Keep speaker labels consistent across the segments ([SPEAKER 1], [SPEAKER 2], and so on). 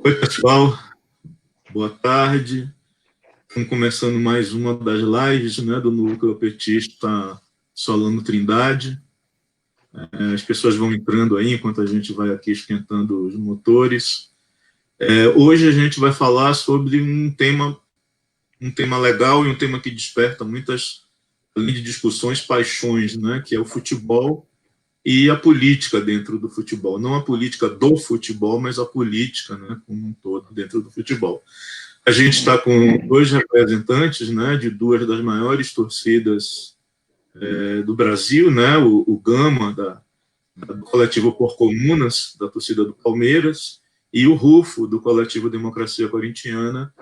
[SPEAKER 1] Oi, pessoal. Boa tarde. Estamos começando mais uma das lives, né, do Núcleo Petista Solano Trindade. As pessoas vão entrando aí enquanto a gente vai aqui esquentando os motores. Hoje a gente vai falar sobre um tema legal e um tema que desperta muitas, além de discussões, paixões, né, que é o futebol e a política dentro do futebol. Não a política do futebol, mas a política, né, como um todo dentro do futebol. A gente está com dois representantes, né, de duas das maiores torcidas do Brasil, né, o Gama, do coletivo Por Comunas, da torcida do Palmeiras, e o Rufo, do coletivo Democracia Corintiana,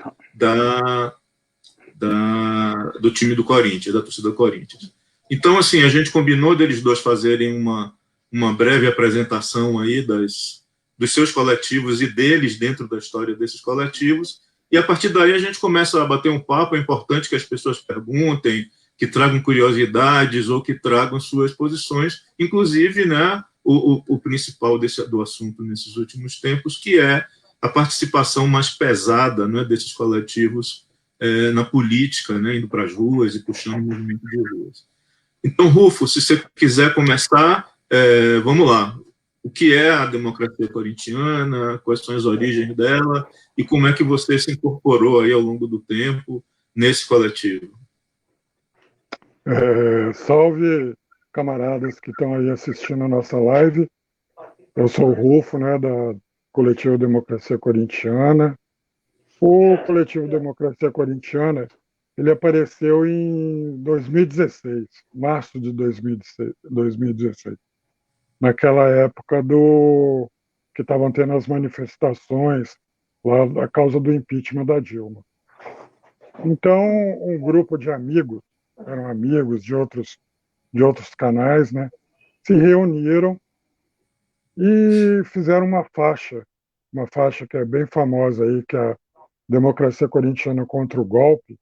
[SPEAKER 1] do time do Corinthians, da torcida do Corinthians. Então, assim, a gente combinou deles dois fazerem uma breve apresentação aí dos seus coletivos e deles dentro da história desses coletivos, e a partir daí a gente começa a bater um papo. É importante que as pessoas perguntem, que tragam curiosidades ou que tragam suas posições, inclusive, né, o principal do assunto nesses últimos tempos, que é a participação mais pesada, né, desses coletivos na política, né, indo para as ruas e puxando o movimento de ruas. Então, Rufo, se você quiser começar, vamos lá. O que é a democracia corintiana, quais são as origens dela e como é que você se incorporou aí ao longo do tempo nesse coletivo?
[SPEAKER 2] Salve, camaradas que estão aí assistindo a nossa live. Eu sou o Rufo, né, da Coletivo Democracia Corintiana. O Coletivo Democracia Corintiana, ele apareceu em 2016, março de 2016, naquela época que estavam tendo as manifestações lá a causa do impeachment da Dilma. Então, um grupo de amigos, eram amigos de outros canais, né, se reuniram e fizeram uma faixa que é bem famosa aí, que é a Democracia Corintiana contra o Golpe,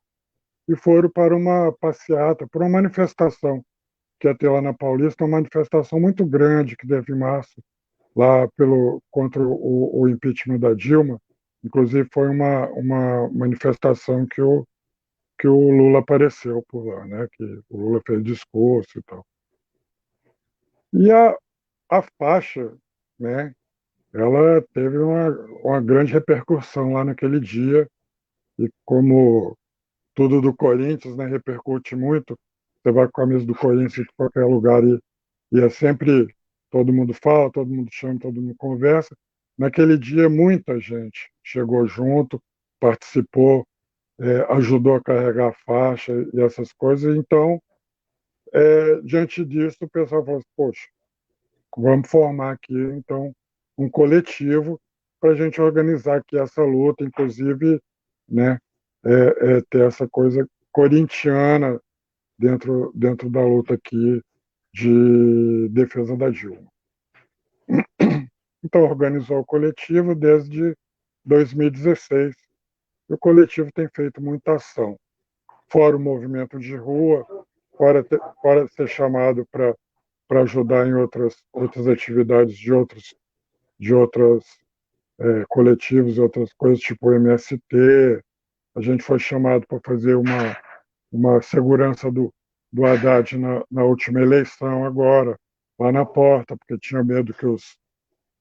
[SPEAKER 2] e foram para uma passeata, para uma manifestação que ia ter lá na Paulista, uma manifestação muito grande que teve em março, lá contra o impeachment da Dilma. Inclusive foi uma manifestação que o Lula apareceu por lá, né? Que o Lula fez discurso e tal. E a faixa, né? Ela teve uma grande repercussão lá naquele dia, e como tudo do Corinthians, né, repercute muito, você vai com a camisa do Corinthians em qualquer lugar e é sempre, todo mundo fala, todo mundo chama, todo mundo conversa. Naquele dia, muita gente chegou junto, participou, ajudou a carregar a faixa e essas coisas. Então, diante disso, o pessoal falou assim, poxa, vamos formar aqui, então, um coletivo para a gente organizar aqui essa luta, inclusive, né, ter essa coisa corintiana dentro da luta aqui de defesa da Dilma. Então, organizou o coletivo desde 2016. E o coletivo tem feito muita ação, fora o movimento de rua, fora ser chamado para ajudar em outras atividades de outros coletivos e outras coisas, tipo o MST. A gente foi chamado para fazer uma segurança do Haddad na última eleição agora, lá na porta, porque tinha medo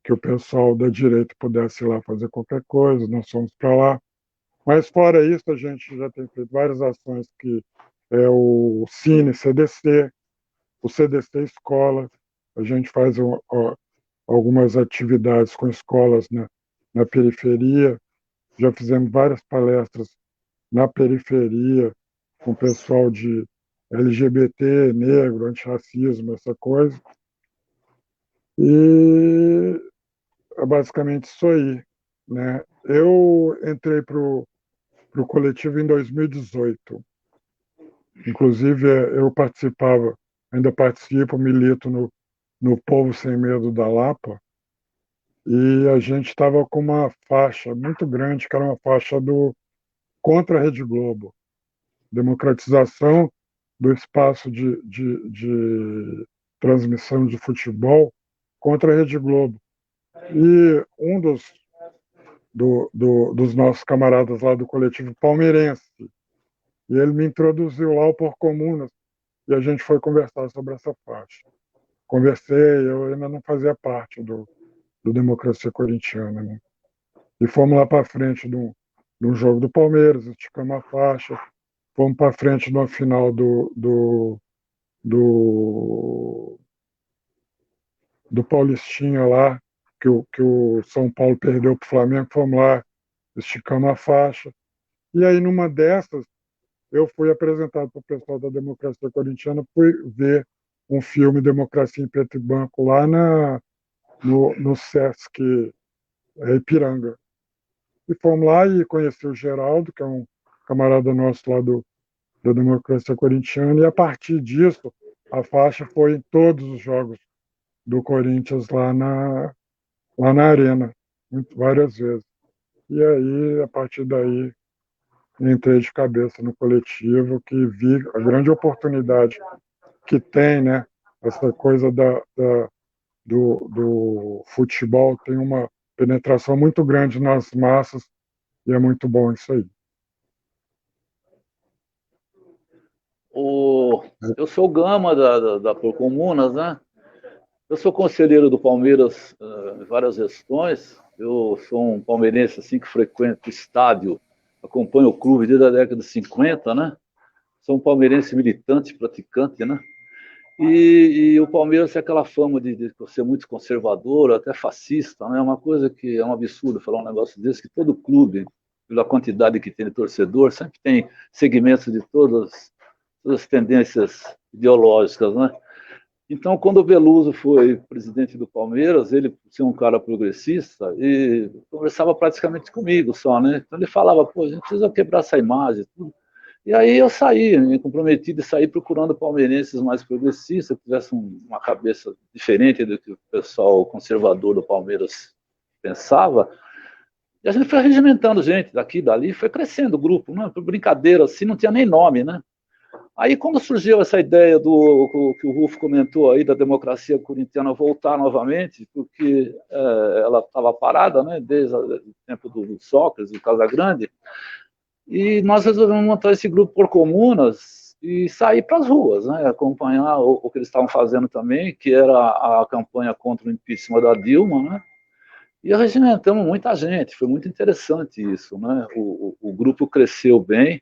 [SPEAKER 2] que o pessoal da direita pudesse ir lá fazer qualquer coisa, nós fomos para lá. Mas fora isso, a gente já tem feito várias ações que é o Cine CDC, o CDC Escola, a gente faz algumas atividades com escolas na periferia, já fizemos várias palestras na periferia com o pessoal de LGBT, negro, antirracismo, essa coisa. E é basicamente isso aí, né? Eu entrei para o coletivo em 2018. Inclusive, eu ainda participo, milito no Povo Sem Medo da Lapa, e a gente estava com uma faixa muito grande, que era uma faixa contra a Rede Globo, democratização do espaço de transmissão de futebol contra a Rede Globo. E dos nossos camaradas lá do coletivo palmeirense. E ele me introduziu lá ao Por Comunas e a gente foi conversar sobre essa faixa. Conversei, eu ainda não fazia parte do Democracia Corintiana, né? E fomos lá para frente de um jogo do Palmeiras, esticamos a faixa, fomos para frente de uma final do Paulistinha lá, que o São Paulo perdeu para o Flamengo, fomos lá, esticamos a faixa. E aí, numa dessas, eu fui apresentado para o pessoal da Democracia Corintiana, fui ver um filme Democracia em Preto e Branco lá no Sesc Ipiranga. E fomos lá e conheci o Geraldo, que é um camarada nosso lá da Democracia Corintiana, e a partir disso, a faixa foi em todos os jogos do Corinthians lá na Arena, várias vezes. E aí, a partir daí, entrei de cabeça no coletivo, que vi a grande oportunidade que tem, né? Essa coisa do futebol tem uma penetração muito grande nas massas e é muito bom isso aí.
[SPEAKER 3] Eu sou o Gama da Por Comunas, né? Eu sou conselheiro do Palmeiras em várias gestões. Eu sou um palmeirense assim, que frequenta o estádio, acompanho o clube desde a década de 50, né? Sou um palmeirense militante, praticante, né? E o Palmeiras tem aquela fama de ser muito conservador, até fascista, né? Uma coisa que é um absurdo falar um negócio desse, que todo clube, pela quantidade que tem de torcedor, sempre tem segmentos de todas as tendências ideológicas, né? Então, quando o Veloso foi presidente do Palmeiras, ele ser um cara progressista e conversava praticamente comigo só, né? Então ele falava, pô, a gente precisa quebrar essa imagem, tudo. E aí eu saí, me comprometi de sair procurando palmeirenses mais progressistas, que tivessem uma cabeça diferente do que o pessoal conservador do Palmeiras pensava. E a gente foi regimentando gente daqui e dali, foi crescendo o grupo, né? Por brincadeira, assim, não tinha nem nome, né? Aí, quando surgiu essa ideia que o Rufo comentou aí, da democracia corintiana voltar novamente, porque ela estava parada, né, desde o tempo do Sócrates, do Casagrande, e nós resolvemos montar esse grupo Por Comunas e sair para as ruas, né, acompanhar o que eles estavam fazendo também, que era a campanha contra o impeachment da Dilma, né, e regimentamos muita gente, foi muito interessante isso, né, o grupo cresceu bem,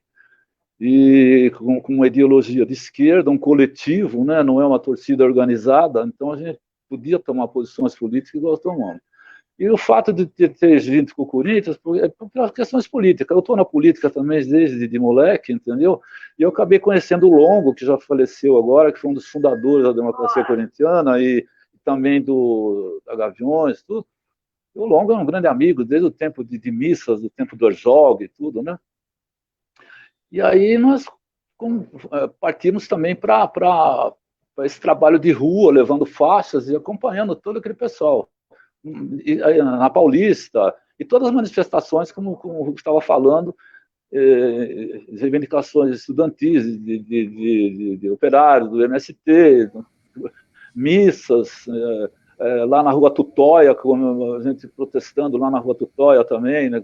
[SPEAKER 3] e com uma ideologia de esquerda, um coletivo, né? Não é uma torcida organizada, então a gente podia tomar posições políticas igual tomamos. E o fato de ter gente com o Corinthians, por questões políticas, eu estou na política também desde de moleque, entendeu? E eu acabei conhecendo o Longo, que já faleceu agora, que foi um dos fundadores da democracia corintiana e também da Gaviões, tudo. E o Longo é um grande amigo, desde o tempo de missas, do tempo do Herzog e tudo, né? E aí nós partimos também para esse trabalho de rua, levando faixas e acompanhando todo aquele pessoal. Na Paulista, e todas as manifestações, como o Rufo estava falando, reivindicações estudantis, de operários, do MST, missas, lá na Rua Tutóia, a gente protestando lá na Rua Tutóia também, né,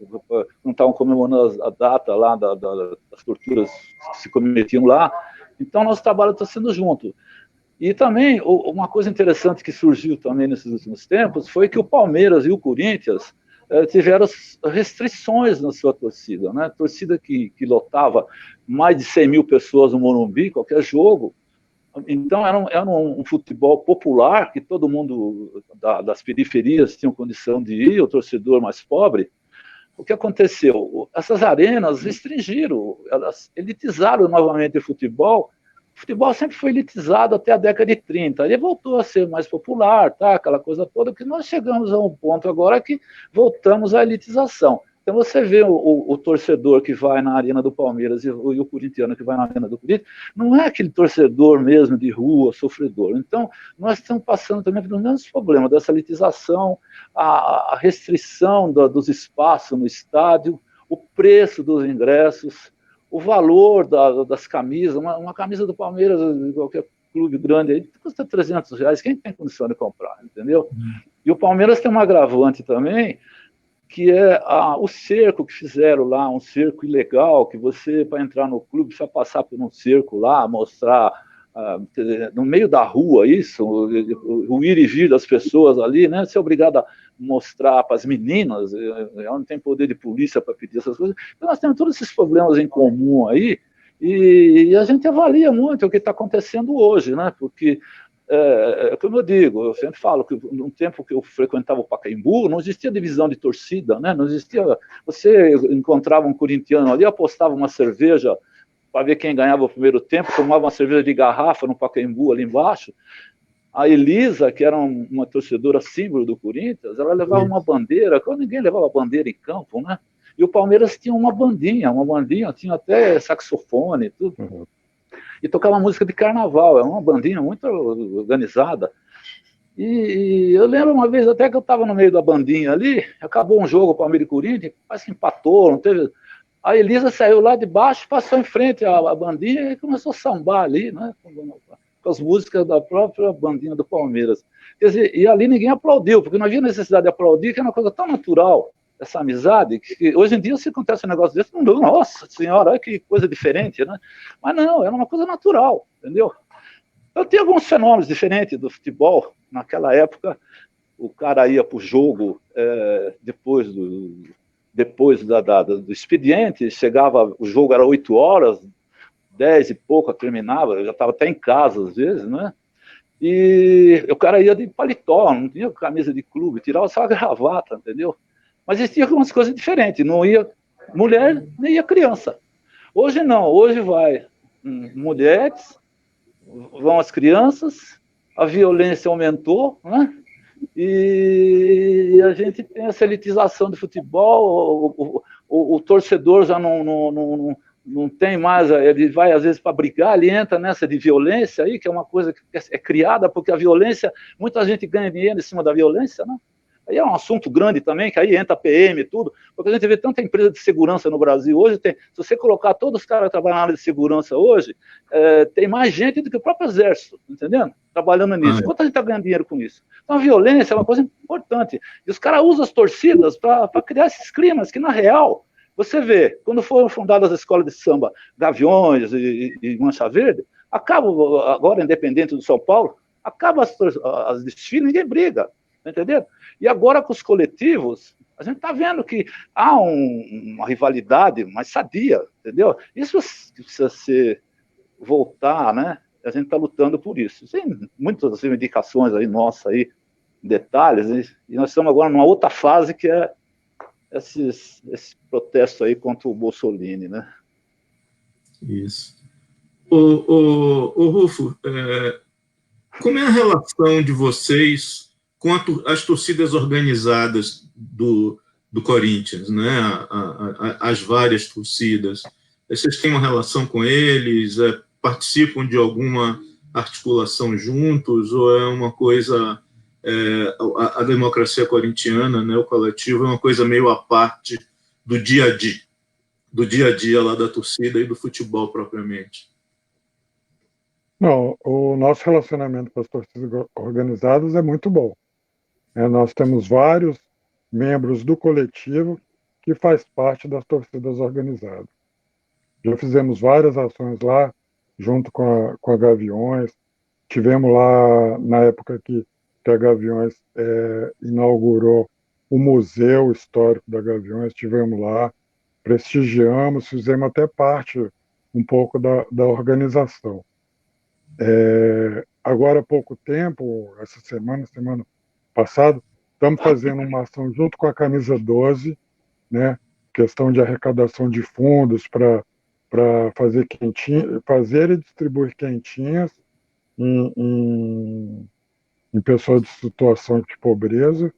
[SPEAKER 3] não estavam comemorando a data lá das torturas que se cometiam lá. Então, nosso trabalho está sendo junto. E também, uma coisa interessante que surgiu também nesses últimos tempos foi que o Palmeiras e o Corinthians tiveram restrições na sua torcida, né? Torcida que lotava mais de 100 mil pessoas no Morumbi, qualquer jogo. Então, era um futebol popular, que todo mundo das periferias tinha condição de ir, o torcedor mais pobre. O que aconteceu? Essas arenas restringiram, elas elitizaram novamente o futebol. O futebol sempre foi elitizado até a década de 30. Ele voltou a ser mais popular, tá? Aquela coisa toda, que nós chegamos a um ponto agora que voltamos à elitização. Então você vê o torcedor que vai na arena do Palmeiras e o corintiano que vai na arena do Corinthians, não é aquele torcedor mesmo de rua, sofredor. Então nós estamos passando também pelos mesmos problemas dessa elitização, a restrição dos espaços no estádio, o preço dos ingressos, o valor das camisas. Uma camisa do Palmeiras, qualquer clube grande aí, custa R$300. Quem tem condição de comprar, entendeu? E o Palmeiras tem um agravante também, que é o cerco que fizeram lá, um cerco ilegal, que você, para entrar no clube, precisa passar por um cerco lá, mostrar, no meio da rua, isso, o ir e vir das pessoas ali, né? Ser obrigado a mostrar para as meninas, ela não tem poder de polícia para pedir essas coisas. Então, nós temos todos esses problemas em comum aí, e a gente avalia muito o que está acontecendo hoje, né? Porque como eu digo, eu sempre falo que no tempo que eu frequentava o Pacaembu, não existia divisão de torcida, né? Não existia. Você encontrava um corintiano ali, apostava uma cerveja para ver quem ganhava o primeiro tempo, tomava uma cerveja de garrafa no Pacaembu ali embaixo. A Elisa, que era uma torcedora símbolo do Corinthians, ela levava uma bandeira, quando ninguém levava bandeira em campo, né? E o Palmeiras tinha uma bandinha, tinha até saxofone e tudo. Uhum. E tocava música de carnaval, é uma bandinha muito organizada. E eu lembro uma vez até que eu estava no meio da bandinha ali, acabou um jogo, Palmeiras e Corinthians, quase que empatou, não teve... A Elisa saiu lá de baixo, passou em frente à bandinha e começou a sambar ali, né? Com as músicas da própria bandinha do Palmeiras. Quer dizer, e ali ninguém aplaudiu, porque não havia necessidade de aplaudir, que era uma coisa tão natural, essa amizade, que hoje em dia, se acontece um negócio desse, não deu, nossa senhora, olha que coisa diferente, né? Mas não, era uma coisa natural, entendeu? Eu tenho alguns fenômenos diferentes do futebol. Naquela época, o cara ia para o jogo depois do expediente, chegava, o jogo era 8 horas, 10 e pouco terminava, eu já estava até em casa às vezes, né? E o cara ia de paletó, não tinha camisa de clube, tirava só a gravata, entendeu? Mas existia algumas coisas diferentes, não ia mulher, nem ia criança. Hoje não, hoje vai mulheres, vão as crianças, a violência aumentou, né? E a gente tem essa elitização do futebol, o torcedor já não tem mais, ele vai às vezes para brigar, ele entra nessa de violência aí, que é uma coisa que é criada, porque a violência, muita gente ganha dinheiro em cima da violência, né? Aí é um assunto grande também, que aí entra a PM e tudo, porque a gente vê tanta empresa de segurança no Brasil hoje, se você colocar todos os caras que trabalham na área de segurança hoje, tem mais gente do que o próprio exército, entendendo? Trabalhando nisso. Quanto a gente está ganhando dinheiro com isso? Então a violência é uma coisa importante. E os caras usam as torcidas para criar esses climas, que na real, você vê, quando foram fundadas as escolas de samba Gaviões e Mancha Verde, acaba, agora independente do São Paulo, acaba as desfiles, ninguém briga, entendeu? E agora com os coletivos, a gente está vendo que há uma rivalidade mais sadia, entendeu? Isso precisa voltar, né? A gente está lutando por isso. Tem muitas reivindicações aí, nossas aí, detalhes, e nós estamos agora numa outra fase que é esse protesto aí contra o Mussolini, né?
[SPEAKER 1] Isso. Ô Rufo, como é a relação de vocês com as torcidas organizadas do Corinthians, né? As várias torcidas? Vocês têm uma relação com eles? Participam de alguma articulação juntos? Ou é uma coisa... a democracia corintiana, né, o coletivo, é uma coisa meio à parte do dia a dia lá da torcida e do futebol propriamente?
[SPEAKER 2] Não, o nosso relacionamento com as torcidas organizadas é muito bom. Nós temos vários membros do coletivo que faz parte das torcidas organizadas. Já fizemos várias ações lá, junto com a Gaviões. Tivemos lá, na época que a Gaviões inaugurou o Museu Histórico da Gaviões, estivemos lá, prestigiamos, fizemos até parte um pouco da organização. Agora há pouco tempo, essa semana passada, estamos fazendo uma ação junto com a Camisa 12, né, questão de arrecadação de fundos para fazer e distribuir quentinhas em pessoas de situação de pobreza,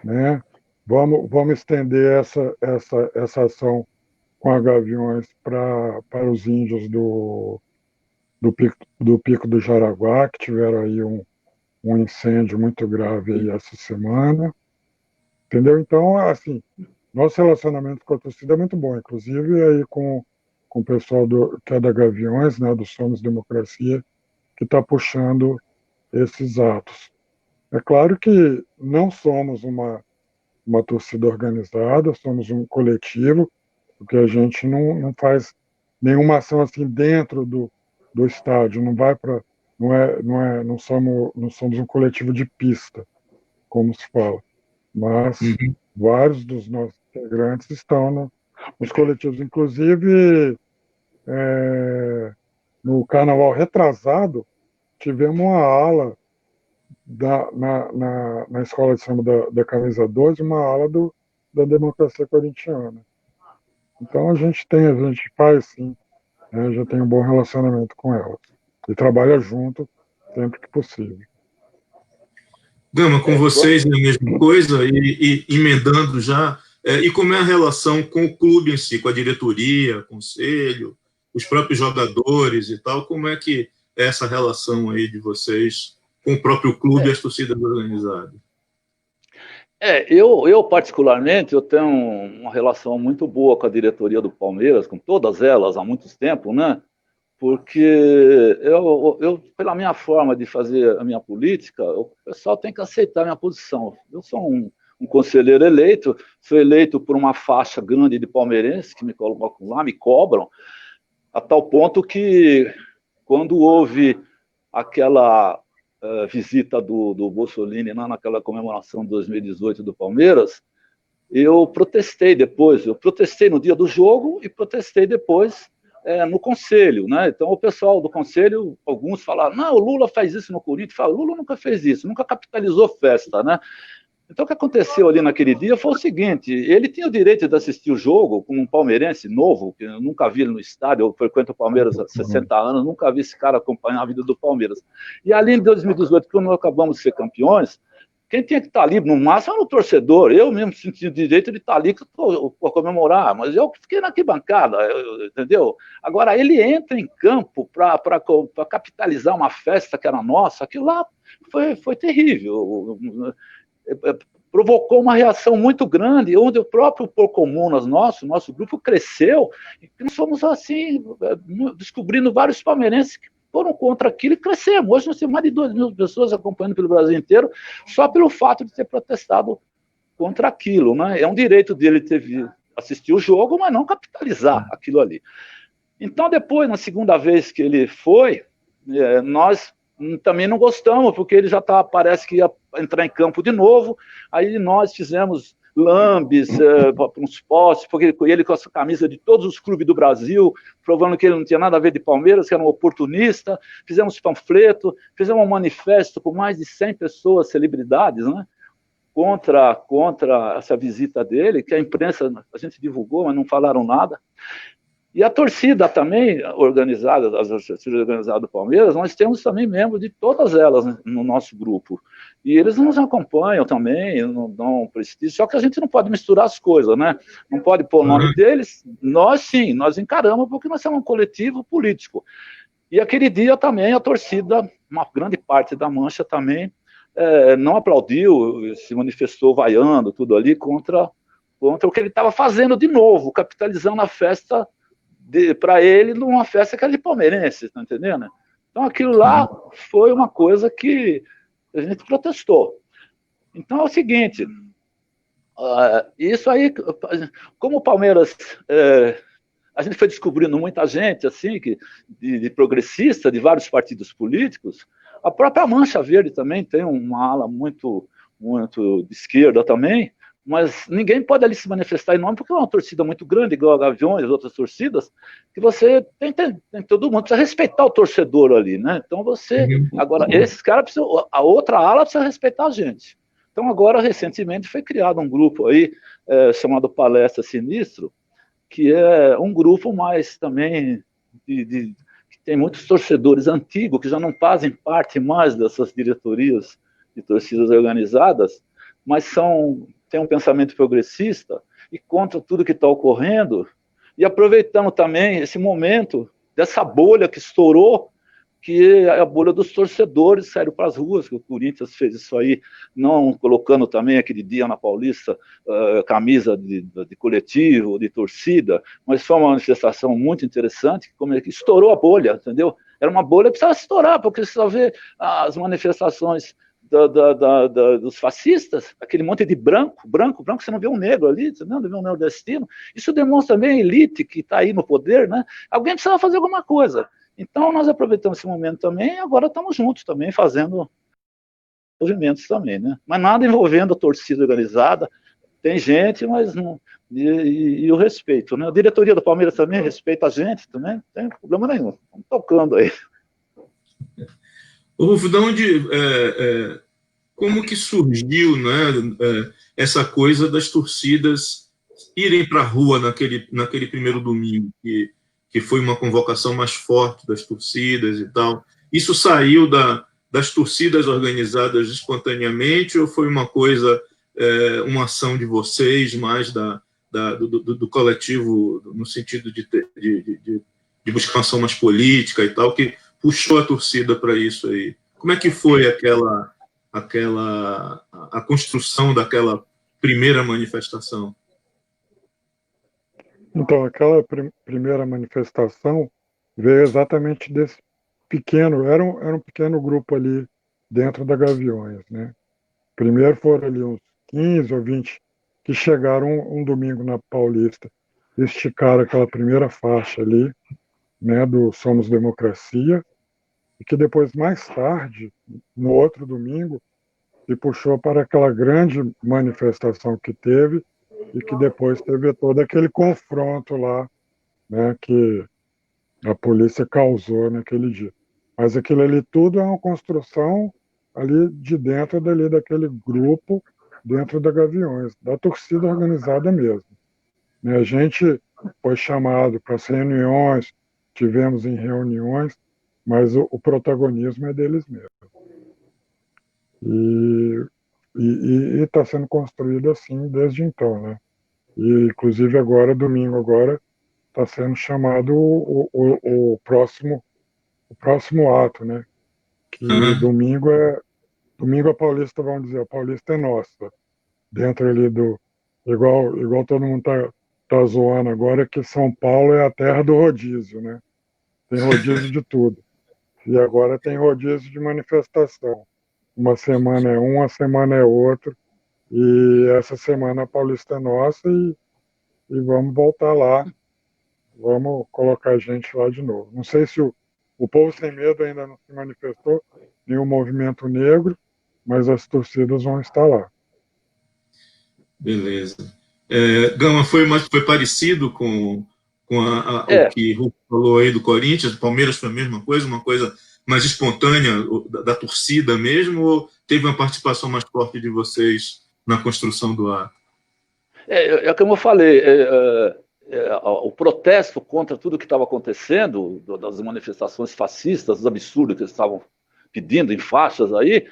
[SPEAKER 2] né? Vamos estender essa ação com a Gaviões para os índios do Pico do Jaraguá, que tiveram aí um incêndio muito grave aí essa semana, entendeu? Então, assim, nosso relacionamento com a torcida é muito bom, inclusive aí com o pessoal que é da Gaviões, né, do Somos Democracia, que está puxando esses atos. É claro que não somos uma uma torcida organizada, somos um coletivo, porque a gente não faz nenhuma ação assim dentro do estádio, não vai para, não somos um coletivo de pista, como se fala, mas
[SPEAKER 1] Uhum.
[SPEAKER 2] vários dos nossos integrantes estão nos coletivos, inclusive no carnaval retrasado, tivemos uma ala na escola de samba da Camisa 12, uma ala da democracia corintiana. Então a gente faz sim, né, já tem um bom relacionamento com elas. E trabalha junto sempre que possível.
[SPEAKER 1] Gama, com vocês é a mesma coisa, e emendando já, e como é a relação com o clube em si, com a diretoria, conselho, os próprios jogadores e tal, como é que é essa relação aí de vocês com o próprio clube e as torcidas organizadas?
[SPEAKER 3] Eu particularmente, eu tenho uma relação muito boa com a diretoria do Palmeiras, com todas elas, há muito tempo, né? Porque pela minha forma de fazer a minha política, o pessoal tem que aceitar a minha posição. Eu sou um conselheiro eleito, sou eleito por uma faixa grande de palmeirenses que me colocam lá, me cobram, a tal ponto que, quando houve aquela visita do Mussolini naquela comemoração de 2018 do Palmeiras, eu protestei depois. Eu protestei no dia do jogo e protestei depois no conselho, né? Então o pessoal do conselho, alguns falaram, não, o Lula faz isso no Corinthians. O Lula nunca fez isso, nunca capitalizou festa, né? Então o que aconteceu ali naquele dia foi o seguinte: ele tinha o direito de assistir o jogo como um palmeirense novo, que eu nunca vi ele no estádio, eu frequento o Palmeiras há 60 anos, nunca vi esse cara acompanhar a vida do Palmeiras. E ali em 2018, quando nós acabamos de ser campeões, quem tinha que estar ali, no máximo, era o torcedor. Eu mesmo senti o direito de estar ali para comemorar, mas eu fiquei na arquibancada, entendeu? Agora, ele entra em campo para capitalizar uma festa que era nossa, aquilo lá foi terrível. Provocou uma reação muito grande, onde o próprio Por Comunas nosso grupo cresceu, e nós fomos assim, descobrindo vários palmeirenses que foram contra aquilo e crescemos. Hoje nós temos mais de 2.000 pessoas acompanhando pelo Brasil inteiro, só pelo fato de ter protestado contra aquilo, né? É um direito dele assistir o jogo, mas não capitalizar aquilo ali. Então, depois, na segunda vez que ele foi, nós também não gostamos, porque ele já parece que ia entrar em campo de novo. Aí nós fizemos lambes para uns postes, porque ele com essa camisa de todos os clubes do Brasil, provando que ele não tinha nada a ver de Palmeiras, que era um oportunista. Fizemos panfleto, fizemos um manifesto com mais de 100 pessoas, celebridades, né, contra essa visita dele, que a imprensa, a gente divulgou, mas não falaram nada. E a torcida também organizada, as torcidas organizadas do Palmeiras, nós temos também membros de todas elas, né, no nosso grupo. E eles nos acompanham também, não dão prestígio, só que a gente não pode misturar as coisas, né? Não pode pôr o nome deles. Nós sim, nós encaramos, porque nós somos um coletivo político. E aquele dia também a torcida, uma grande parte da Mancha também, não aplaudiu, se manifestou vaiando tudo ali contra o que ele estava fazendo de novo, capitalizando a festa para ele numa festa que era de palmeirense, tá entendendo? Então aquilo lá foi uma coisa que a gente protestou. Então é o seguinte, isso aí, como o Palmeiras, a gente foi descobrindo muita gente assim, de progressista, de vários partidos políticos. A própria Mancha Verde também tem uma ala muito de esquerda também, mas ninguém pode ali se manifestar em nome, porque é uma torcida muito grande, igual a Gaviões e outras torcidas, que você tem todo mundo precisa respeitar o torcedor ali, né? Então agora, esses caras precisam, a outra ala precisa respeitar a gente. Então agora, recentemente, foi criado um grupo aí, chamado Palestra Sinistro, que é um grupo mais também que tem muitos torcedores antigos, que já não fazem parte mais dessas diretorias de torcidas organizadas, mas tem um pensamento progressista e contra tudo que está ocorrendo, e aproveitando também esse momento dessa bolha que estourou, que é a bolha dos torcedores saíram para as ruas, que o Corinthians fez isso aí, não colocando também aquele dia na Paulista camisa de coletivo, de torcida, mas foi uma manifestação muito interessante, que estourou a bolha, entendeu? Era uma bolha que precisava estourar, porque você só vê as manifestações dos fascistas, aquele monte de branco, você não vê um negro ali, você não vê um nordestino. Isso demonstra também a elite que está aí no poder, né? Alguém precisa fazer alguma coisa. Então, nós aproveitamos esse momento também e agora estamos juntos também, fazendo movimentos também, né? Mas nada envolvendo a torcida organizada. Tem gente, mas não... E o respeito, né? A diretoria do Palmeiras também respeita a gente também, não tem problema nenhum. Estamos tocando aí.
[SPEAKER 1] Rufo, de onde, como que surgiu, né, essa coisa das torcidas irem para a rua naquele primeiro domingo, que foi uma convocação mais forte das torcidas e tal? Isso saiu das torcidas organizadas espontaneamente ou foi uma coisa, uma ação de vocês, mais do coletivo, no sentido de buscar uma ação mais política e tal, que puxou a torcida para isso aí? Como é que foi a construção daquela primeira manifestação?
[SPEAKER 2] Então, aquela primeira manifestação veio exatamente desse pequeno, era um pequeno grupo ali dentro da Gaviões, né? Primeiro foram ali uns 15 ou 20 que chegaram um domingo na Paulista, esticaram aquela primeira faixa ali, né, do Somos Democracia, e que depois, mais tarde, no outro domingo, se puxou para aquela grande manifestação que teve e que depois teve todo aquele confronto lá, né, que a polícia causou naquele dia. Mas aquilo ali tudo é uma construção ali de dentro daquele grupo, dentro da Gaviões, da torcida organizada mesmo. A gente foi chamado para as reuniões, tivemos em reuniões, mas o protagonismo é deles mesmos. E está sendo construído assim desde então, né? E inclusive agora, domingo agora, está sendo chamado o próximo ato, né? Que domingo a Paulista, vamos dizer, a Paulista é nossa. Dentro ali igual todo mundo tá zoando agora, que São Paulo é a terra do rodízio, né? Tem rodízio de tudo. E agora tem rodízio de manifestação. Uma semana é uma semana é outra. E essa semana a Paulista é nossa e vamos voltar lá. Vamos colocar a gente lá de novo. Não sei se o Povo Sem Medo ainda não se manifestou, nem o movimento negro, mas as torcidas vão estar lá.
[SPEAKER 1] Beleza. Gama, foi parecido com o que o Rufo falou aí do Corinthians, do Palmeiras foi a mesma coisa, uma coisa mais espontânea da torcida mesmo, ou teve uma participação mais forte de vocês na construção do ato?
[SPEAKER 3] Como eu falei, o protesto contra tudo que estava acontecendo, das manifestações fascistas, dos absurdos que eles estavam pedindo em faixas aí,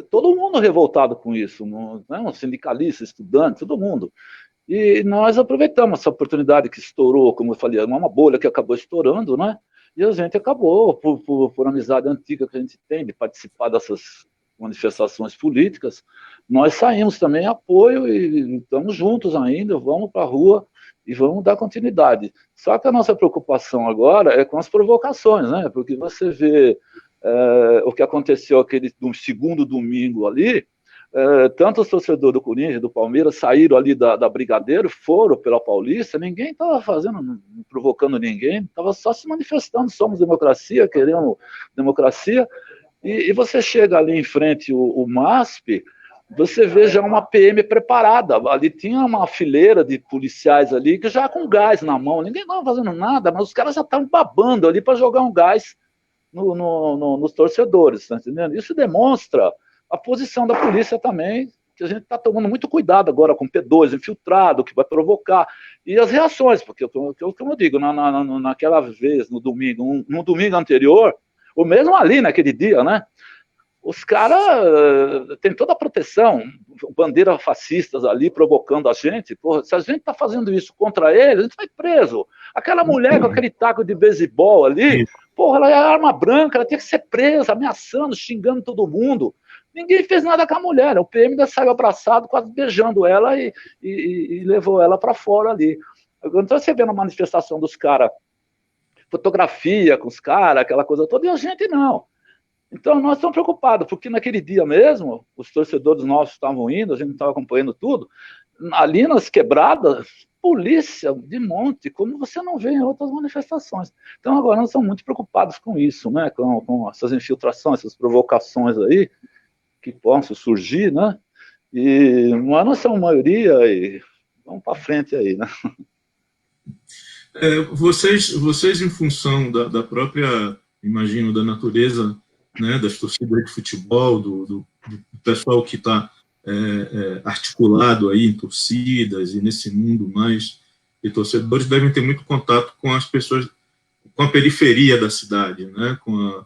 [SPEAKER 3] todo mundo revoltado com isso, né? Sindicalista, estudante, todo mundo. E nós aproveitamos essa oportunidade que estourou, como eu falei, uma bolha que acabou estourando, né? E a gente acabou, por amizade antiga que a gente tem de participar dessas manifestações políticas, nós saímos também em apoio e estamos juntos ainda, vamos para a rua e vamos dar continuidade. Só que a nossa preocupação agora é com as provocações, né? Porque você vê o que aconteceu no segundo domingo ali, tanto os torcedores do Corinthians, do Palmeiras, saíram ali da Brigadeiro, foram pela Paulista, ninguém estava provocando ninguém, estava só se manifestando, somos democracia, queremos democracia, e você chega ali em frente o MASP, você vê já uma PM preparada, ali tinha uma fileira de policiais ali, que já com gás na mão, ninguém estava fazendo nada, mas os caras já estavam babando ali para jogar um gás nos torcedores, tá entendendo? Isso demonstra a posição da polícia também, que a gente está tomando muito cuidado agora com P2 infiltrado, que vai provocar, e as reações, porque, como eu digo, naquela vez, no domingo anterior, ou mesmo ali naquele dia, né? Os caras têm toda a proteção, bandeiras fascistas ali provocando a gente. Porra, se a gente está fazendo isso contra eles, a gente vai preso. Aquela mulher com aquele taco de beisebol ali, porra, ela é arma branca, ela tinha que ser presa, ameaçando, xingando todo mundo. Ninguém fez nada com a mulher. O PM ainda saiu abraçado, quase beijando ela e levou ela para fora ali. Então você vê na manifestação dos caras, fotografia com os caras, aquela coisa toda, e a gente não. Então, nós estamos preocupados, porque naquele dia mesmo, os torcedores nossos estavam indo, a gente estava acompanhando tudo, ali nas quebradas, polícia de monte, como você não vê em outras manifestações. Então, agora nós estamos muito preocupados com isso, né? Com essas infiltrações, essas provocações aí, que possam surgir, né? Mas nós somos maioria e vamos para frente aí, né?
[SPEAKER 1] Vocês, em função da própria, imagino, da natureza, né, das torcidas de futebol, do pessoal que está articulado aí em torcidas e nesse mundo mais de torcedores, devem ter muito contato com as pessoas, com a periferia da cidade, né, com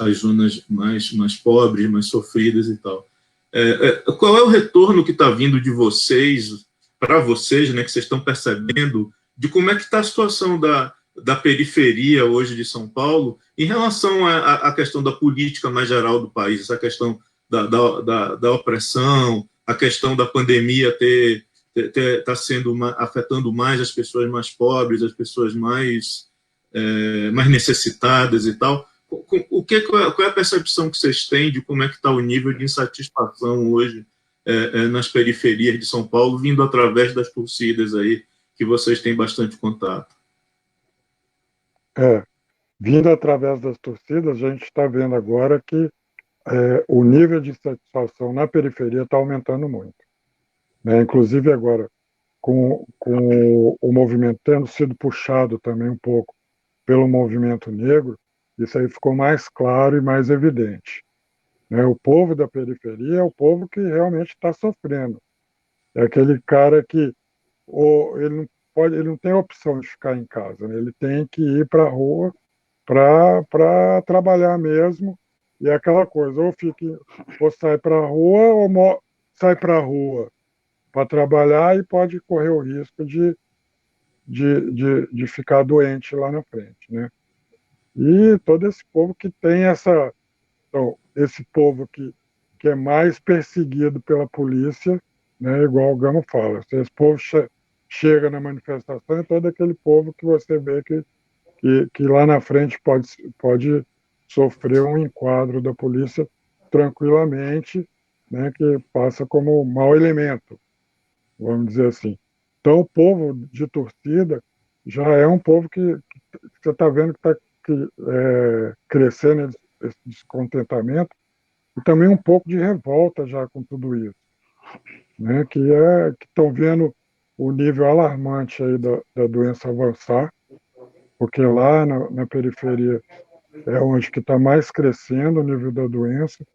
[SPEAKER 1] as zonas mais pobres, mais sofridas e tal. Qual é o retorno que está vindo de vocês, para vocês, né, que vocês estão percebendo, de como é que está a situação da periferia hoje de São Paulo em relação à questão da política mais geral do país, essa questão da opressão, a questão da pandemia tá afetando mais as pessoas mais pobres, as pessoas mais necessitadas e tal. Qual é a percepção que vocês têm de como é que está o nível de insatisfação hoje nas periferias de São Paulo, vindo através das torcidas aí, que vocês têm bastante contato?
[SPEAKER 2] Vindo através das torcidas, a gente está vendo agora que o nível de satisfação na periferia está aumentando muito, né? Inclusive agora, com o movimento tendo sido puxado também um pouco pelo movimento negro, isso aí ficou mais claro e mais evidente, né? O povo da periferia é o povo que realmente está sofrendo. É aquele cara que ele não tem opção de ficar em casa, né? Ele tem que ir para a rua para trabalhar mesmo. E é aquela coisa, ou sai para a rua, ou sai para a rua para trabalhar e pode correr o risco de ficar doente lá na frente, né? E todo esse povo que tem esse povo que é mais perseguido pela polícia, né, igual o Gama fala, se esse povo chega na manifestação, é todo aquele povo que você vê que lá na frente pode sofrer um enquadro da polícia tranquilamente, né, que passa como mau elemento, vamos dizer assim. Então, o povo de torcida já é um povo que você está vendo que está crescendo esse descontentamento e também um pouco de revolta já com tudo isso, né, que estão vendo o nível alarmante aí da doença avançar, porque lá na periferia é onde que está mais crescendo o nível da doença,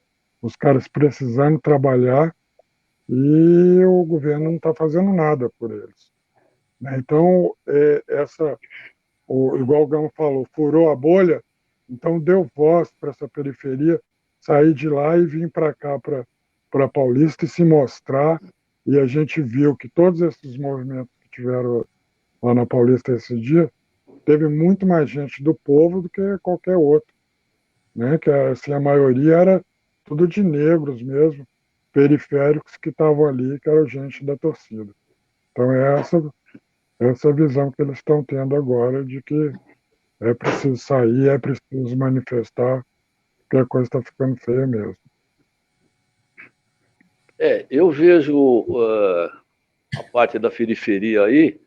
[SPEAKER 2] os caras precisando trabalhar e o governo não está fazendo nada por eles, né? Então, igual o Gama falou, furou a bolha, então deu voz para essa periferia sair de lá e vir para cá, para Paulista e se mostrar, e a gente viu que todos esses movimentos que tiveram lá na Paulista esse dia, teve muito mais gente do povo do que qualquer outro, né? Que assim, a maioria era tudo de negros mesmo, periféricos que estavam ali, que eram gente da torcida. Então é essa visão que eles estão tendo agora de que é preciso sair, é preciso manifestar, porque a coisa está ficando feia mesmo.
[SPEAKER 3] Eu vejo a parte da periferia aí,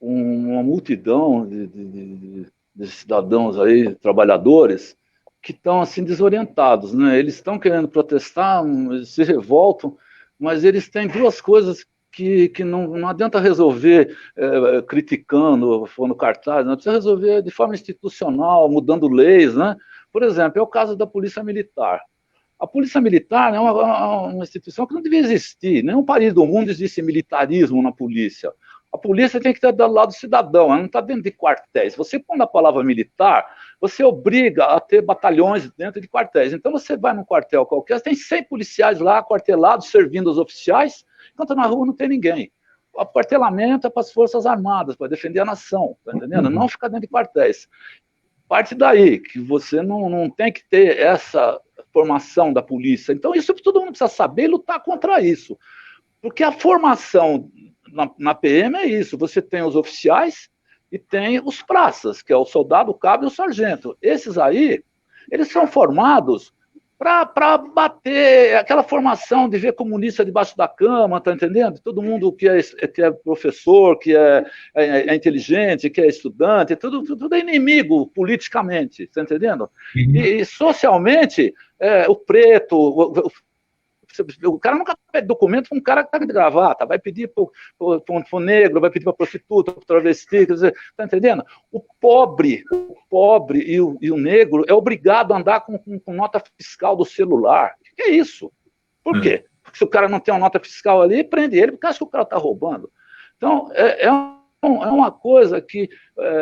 [SPEAKER 3] uma multidão de cidadãos aí, trabalhadores, que estão assim desorientados, né? Eles estão querendo protestar, eles se revoltam, mas eles têm duas coisas que não adianta resolver criticando, no cartaz, não precisa resolver de forma institucional, mudando leis, né? Por exemplo, é o caso da Polícia Militar. A Polícia Militar é uma instituição que não devia existir. Nenhum país do mundo existe militarismo na polícia. A polícia tem que estar do lado do cidadão, ela não está dentro de quartéis. Você põe a palavra militar, você obriga a ter batalhões dentro de quartéis. Então você vai num quartel qualquer, tem 100 policiais lá, aquartelados, servindo os oficiais, enquanto na rua não tem ninguém. O aquartelamento é para as Forças Armadas, para defender a nação, tá entendendo? Não ficar dentro de quartéis. Parte daí, que você não tem que ter essa formação da polícia. Então isso todo mundo precisa saber e lutar contra isso. Porque a formação na PM é isso, você tem os oficiais e tem os praças, que é o soldado, o cabo e o sargento. Esses aí, Eles são formados para bater aquela formação de ver comunista debaixo da cama, tá entendendo? Todo mundo que é professor, que é inteligente, que é estudante, tudo é inimigo politicamente, tá entendendo? E socialmente, o preto, o cara nunca pede documento para um cara que está de gravata, vai pedir para o negro, vai pedir para a prostituta, para o travesti, quer dizer, tá entendendo? O pobre e o negro é obrigado a andar com nota fiscal do celular. O que é isso? Por quê? Porque se o cara não tem uma nota fiscal ali, prende ele, porque acha que o cara está roubando. Então, é uma coisa que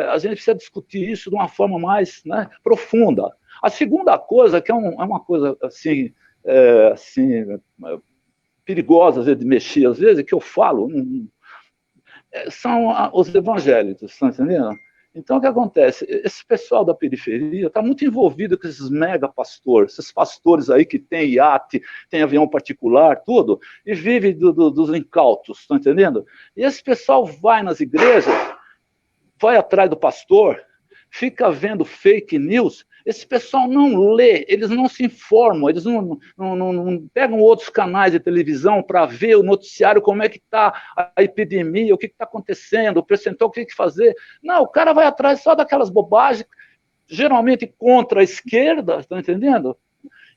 [SPEAKER 3] a gente precisa discutir isso de uma forma mais, né, profunda. A segunda coisa, que é uma coisa assim, perigosa às vezes de mexer, às vezes, que eu falo, são os evangélicos, tá entendendo? Então, o que acontece? Esse pessoal da periferia está muito envolvido com esses mega pastores, esses pastores aí que tem iate, tem avião particular, tudo, e vive dos incautos, tá entendendo? E esse pessoal vai nas igrejas, vai atrás do pastor, fica vendo fake news. Esse pessoal não lê, eles não se informam, eles não pegam outros canais de televisão para ver o noticiário, como é que está a epidemia, o que está acontecendo, o percentual, o que fazer. Não, o cara vai atrás só daquelas bobagens, geralmente contra a esquerda, está entendendo?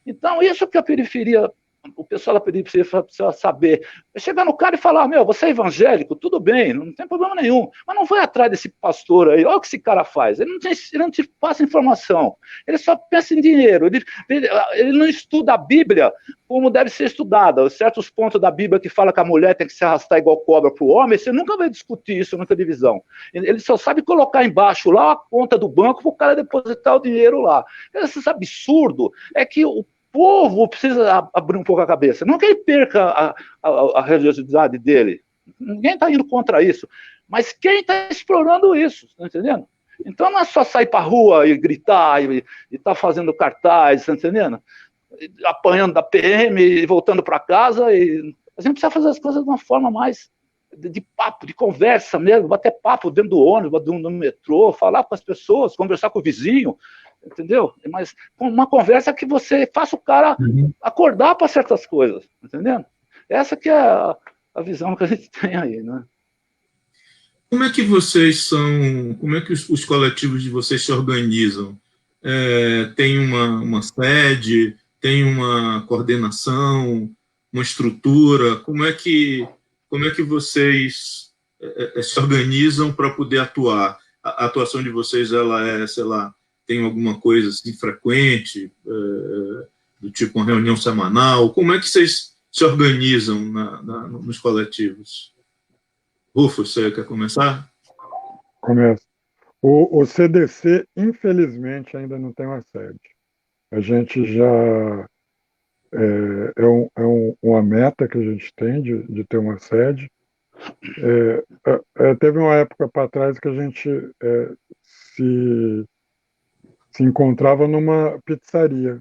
[SPEAKER 3] Então, isso que a periferia, o pessoal da periferia precisa saber. É chegar no cara e falar, você é evangélico, tudo bem, não tem problema nenhum, mas não vai atrás desse pastor aí, olha o que esse cara faz, ele não te passa informação, ele só pensa em dinheiro, ele não estuda a Bíblia como deve ser estudada, certos pontos da Bíblia que fala que a mulher tem que se arrastar igual cobra para o homem, você nunca vai discutir isso na televisão, ele só sabe colocar embaixo lá a conta do banco para o cara depositar o dinheiro lá. Esse absurdo é que o povo precisa abrir um pouco a cabeça. Não que ele perca a religiosidade dele. Ninguém está indo contra isso. Mas quem está explorando isso, está entendendo? Então não é só sair para a rua e gritar e estar fazendo cartaz, está entendendo? Apanhando da PM e voltando para casa. A gente precisa fazer as coisas de uma forma mais de papo, de conversa mesmo, bater papo dentro do ônibus, no metrô, falar com as pessoas, conversar com o vizinho, entendeu? Mas uma conversa que você faça o cara acordar para certas coisas, entendeu? Essa que é a visão que a gente tem aí, né?
[SPEAKER 1] Como é que vocês são, como é que os coletivos de vocês se organizam? Tem uma sede, tem uma coordenação, uma estrutura? Como é que vocês se organizam para poder atuar? A atuação de vocês, ela sei lá, tem alguma coisa assim frequente, do tipo uma reunião semanal? Como é que vocês se organizam nos coletivos? Rufo, você quer começar?
[SPEAKER 2] Começa. O CDC, infelizmente, ainda não tem uma sede. A gente já... uma meta que a gente tem de ter uma sede. Teve uma época para trás que a gente se encontrava numa pizzaria,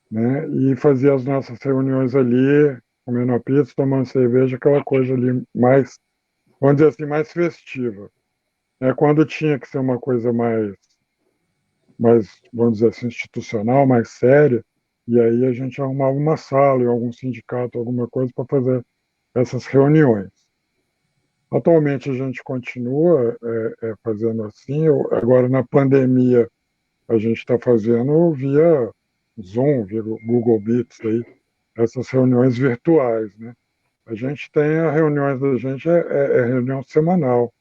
[SPEAKER 2] né? E fazia as nossas reuniões ali, comendo uma pizza, tomando cerveja, aquela coisa ali mais, vamos dizer assim, mais festiva. Quando tinha que ser uma coisa mais, vamos dizer assim, institucional, mais séria, e aí a gente arrumava uma sala em algum sindicato, alguma coisa para fazer essas reuniões. Atualmente a gente continua fazendo assim. Agora na pandemia a gente está fazendo via Zoom, via Google Meets, aí, essas reuniões virtuais, né? A gente tem as reuniões da gente, é reunião semanal.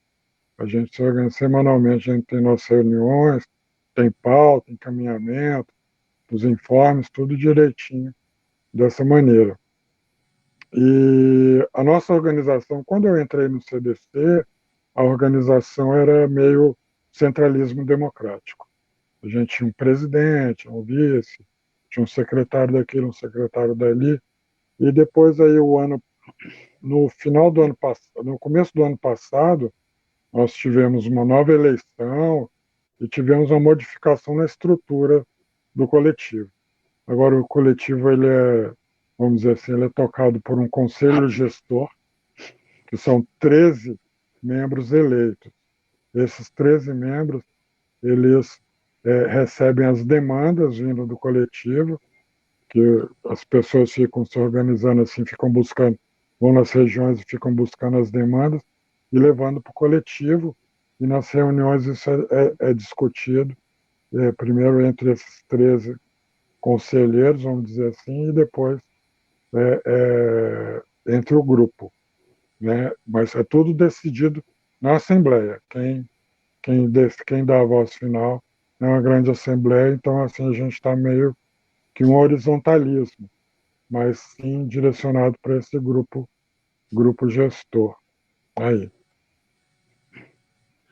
[SPEAKER 2] A gente se organiza semanalmente, a gente tem nossas reuniões, tem pauta, encaminhamento, os informes, tudo direitinho, dessa maneira. E a nossa organização, quando eu entrei no CDC, a organização era meio centralismo democrático. A gente tinha um presidente, um vice, tinha um secretário daquilo, um secretário dali, e depois aí no final do ano passado, no começo do ano passado, nós tivemos uma nova eleição e tivemos uma modificação na estrutura do coletivo. Agora o coletivo, ele vamos dizer assim, ele é tocado por um conselho gestor, que são 13 membros eleitos. Esses 13 membros, eles recebem as demandas vindo do coletivo, que as pessoas ficam se organizando assim, ficam buscando, vão nas regiões e ficam buscando as demandas e levando para o coletivo, e nas reuniões isso é discutido, primeiro entre esses 13 conselheiros, vamos dizer assim, e depois entre o grupo, né? Mas é tudo decidido na Assembleia. Quem dá a voz final é uma grande Assembleia, então assim a gente está meio que um horizontalismo, mas sim direcionado para esse grupo gestor. Aí.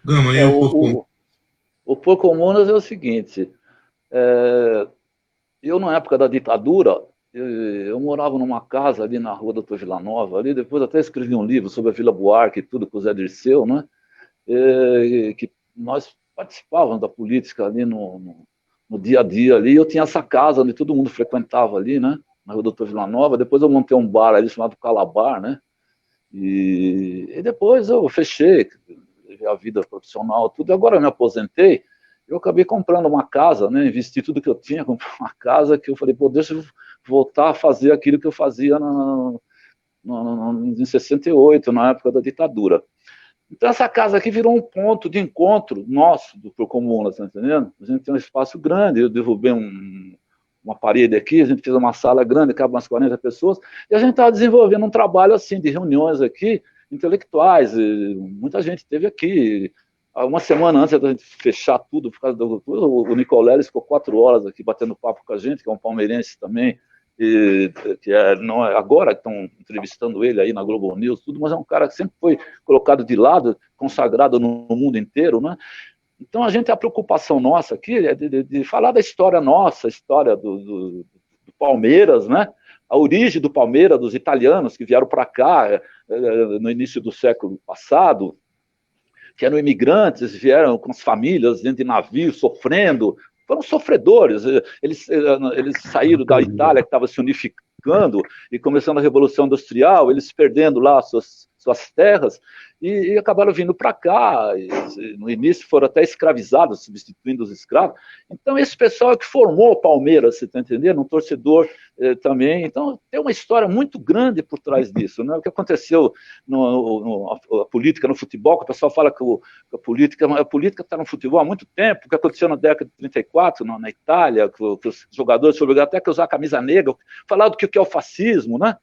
[SPEAKER 1] Gama,
[SPEAKER 3] É,
[SPEAKER 1] e o Porco?
[SPEAKER 3] o Por Comunas é o seguinte, eu na época da ditadura, eu morava numa casa ali na rua Doutor Vila Nova, ali depois até escrevi um livro sobre a Vila Buarque e tudo com o Zé Dirceu, né? Que nós participávamos da política ali no dia a dia ali, eu tinha essa casa onde todo mundo frequentava ali, né? Na rua Doutor Vila Nova, depois eu montei um bar ali chamado Calabar, né? E depois eu fechei a vida profissional, tudo. Agora eu me aposentei, eu acabei comprando uma casa, né? Investi tudo que eu tinha, comprei uma casa que eu falei, pô, deixa eu voltar a fazer aquilo que eu fazia em 68, na época da ditadura. Então essa casa aqui virou um ponto de encontro nosso, do Procomuna, tá entendendo? A gente tem um espaço grande, eu derrubei uma parede aqui, a gente fez uma sala grande, cabe umas 40 pessoas, e a gente estava desenvolvendo um trabalho assim, de reuniões aqui, intelectuais, muita gente esteve aqui. Uma semana antes da gente fechar tudo, por causa o Nicoleles ficou 4 horas aqui batendo papo com a gente, que é um palmeirense também, não é agora que estão entrevistando ele aí na Globo News, tudo, mas é um cara que sempre foi colocado de lado, consagrado no mundo inteiro, né? Então a preocupação nossa aqui é de falar da história nossa, a história do Palmeiras, né? A origem do Palmeiras, dos italianos que vieram para cá no início do século passado, que eram imigrantes, vieram com as famílias dentro de navios, sofrendo, foram sofredores. Eles saíram da Itália, que estava se unificando, e começando a Revolução Industrial, eles perdendo lá suas terras, e acabaram vindo para cá. No início foram até escravizados, substituindo os escravos. Então, esse pessoal é que formou o Palmeiras, você está entendendo? Um torcedor também. Então, tem uma história muito grande por trás disso, né? O que aconteceu a política no futebol, que o pessoal fala que a política está no futebol há muito tempo, o que aconteceu na década de 34, na Itália, que os jogadores foram obrigados até a usar a camisa negra, falar do que é o fascismo, né?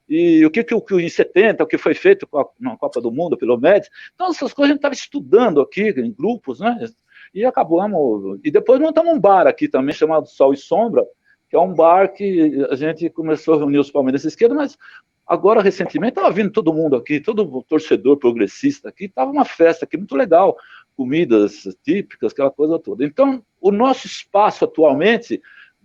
[SPEAKER 3] E o que em 70, o que foi feito na Copa do Mundo pelo Médici. Então, essas coisas a gente estava estudando aqui em grupos, né? E acabamos. E depois montamos um bar aqui também, chamado Sol e Sombra, que é um bar que a gente começou a reunir os palmeirenses de esquerda, mas agora, recentemente, estava vindo todo mundo aqui, todo torcedor progressista aqui, estava uma festa aqui muito legal, comidas típicas, aquela coisa toda. Então, o nosso espaço atualmente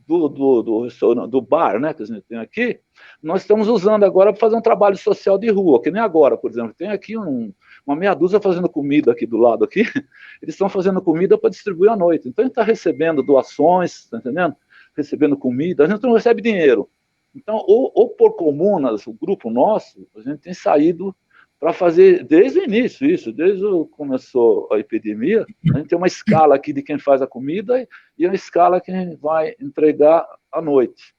[SPEAKER 3] do bar, né, que a gente tem aqui, nós estamos usando agora para fazer um trabalho social de rua, que nem agora, por exemplo. Tem aqui uma meia dúzia fazendo comida aqui do lado aqui, eles estão fazendo comida para distribuir à noite. Então a gente está recebendo doações, está entendendo? Recebendo comida, a gente não recebe dinheiro. Então, ou por comunas, o grupo nosso, a gente tem saído para fazer, desde o início, desde que começou a epidemia, a gente tem uma escala aqui de quem faz a comida e uma escala quem vai entregar à noite.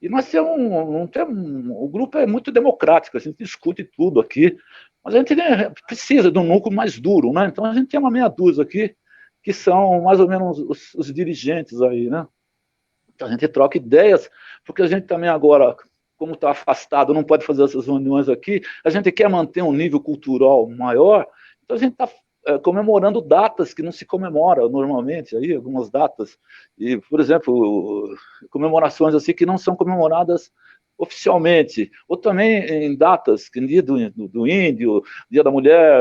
[SPEAKER 3] E nós o grupo é muito democrático, a gente discute tudo aqui, mas a gente precisa de um núcleo mais duro, né? Então a gente tem uma meia dúzia aqui, que são mais ou menos os dirigentes aí, né? Então a gente troca ideias, porque a gente também agora, como está afastado, não pode fazer essas reuniões aqui, a gente quer manter um nível cultural maior, então a gente está comemorando datas que não se comemora normalmente, aí, algumas datas, e, por exemplo, comemorações assim que não são comemoradas oficialmente, ou também em datas, que dia do índio, dia da mulher,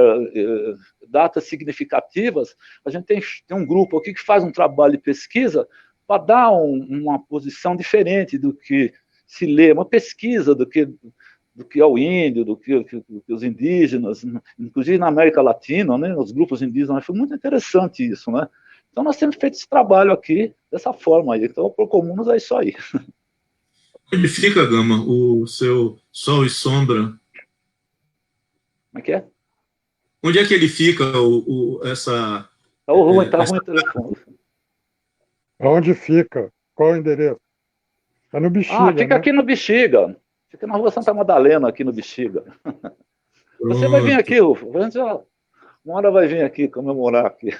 [SPEAKER 3] datas significativas, a gente tem um grupo aqui que faz um trabalho de pesquisa para dar uma posição diferente do que se lê, uma pesquisa do que é o índio, do que os indígenas, inclusive na América Latina, né, os grupos indígenas, foi muito interessante isso, né? Então nós temos feito esse trabalho aqui dessa forma aí. Então, por comunas é isso aí.
[SPEAKER 1] Onde fica, Gama, o seu Sol e Sombra?
[SPEAKER 3] Como é que é?
[SPEAKER 1] Onde é que ele fica, essa...
[SPEAKER 3] Tá ruim o telefone.
[SPEAKER 2] Aonde fica? Qual o endereço? É no Bexiga,
[SPEAKER 3] Fica
[SPEAKER 2] né?
[SPEAKER 3] aqui no Bexiga. Fica na rua Santa Madalena, aqui no Bexiga. Você vai vir
[SPEAKER 1] Pronto.
[SPEAKER 3] aqui, Rufo. Uma hora vai vir aqui comemorar aqui.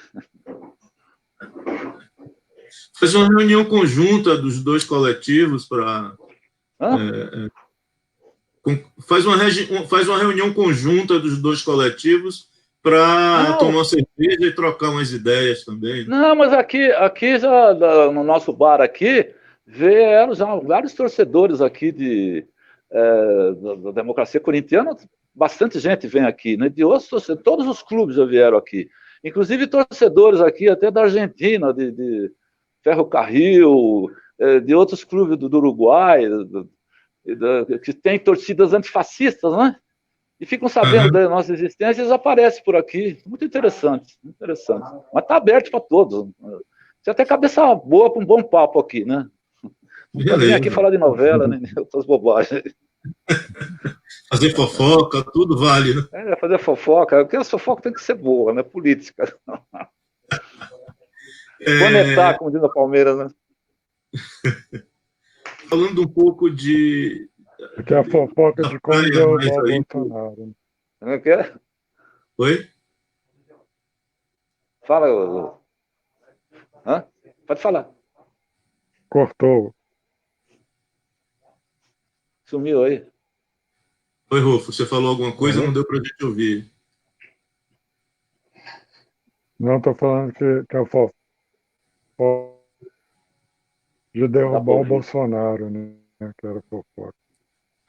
[SPEAKER 1] Faz uma reunião conjunta dos dois coletivos para.
[SPEAKER 3] Hã?
[SPEAKER 1] Faz uma reunião conjunta dos dois coletivos para tomar
[SPEAKER 3] Não,
[SPEAKER 1] uma cerveja e trocar umas ideias também.
[SPEAKER 3] não, mas aqui já, no nosso bar aqui, vieram já vários torcedores aqui da democracia corintiana, bastante gente vem aqui, né? De outros torcedores, todos os clubes já vieram aqui. Inclusive torcedores aqui até da Argentina, de Ferrocarril, de outros clubes do Uruguai, que tem torcidas antifascistas, né? E ficam sabendo
[SPEAKER 1] Uhum.
[SPEAKER 3] da nossa existência e eles aparecem por aqui. Muito interessante, muito interessante. Mas está aberto para todos. Você tem cabeça boa para um bom papo aqui, né? Não pode vir aqui
[SPEAKER 1] Beleza.
[SPEAKER 3] falar de novela, nem outras bobagens.
[SPEAKER 1] Fazer fofoca, tudo vale, né?
[SPEAKER 3] Fazer fofoca, porque as fofocas tem que ser boa, né? Política. Conectar, como diz a Palmeiras, né?
[SPEAKER 1] Falando um pouco de
[SPEAKER 2] Que é a fofoca
[SPEAKER 1] da
[SPEAKER 2] de como
[SPEAKER 1] praia mais
[SPEAKER 2] derrubar o
[SPEAKER 1] aí.
[SPEAKER 2] Bolsonaro, né?
[SPEAKER 3] Como é que é?
[SPEAKER 1] Oi?
[SPEAKER 3] Fala. Hã? Pode falar.
[SPEAKER 2] Cortou.
[SPEAKER 3] Sumiu aí.
[SPEAKER 1] Oi, Rufo, você falou alguma coisa,
[SPEAKER 2] Alô?
[SPEAKER 1] não deu para a gente ouvir.
[SPEAKER 2] Não, estou falando que a fofoca de
[SPEAKER 3] Não dá para
[SPEAKER 2] derrubar o
[SPEAKER 3] ouvir.
[SPEAKER 2] Bolsonaro, né? Que era fofoca.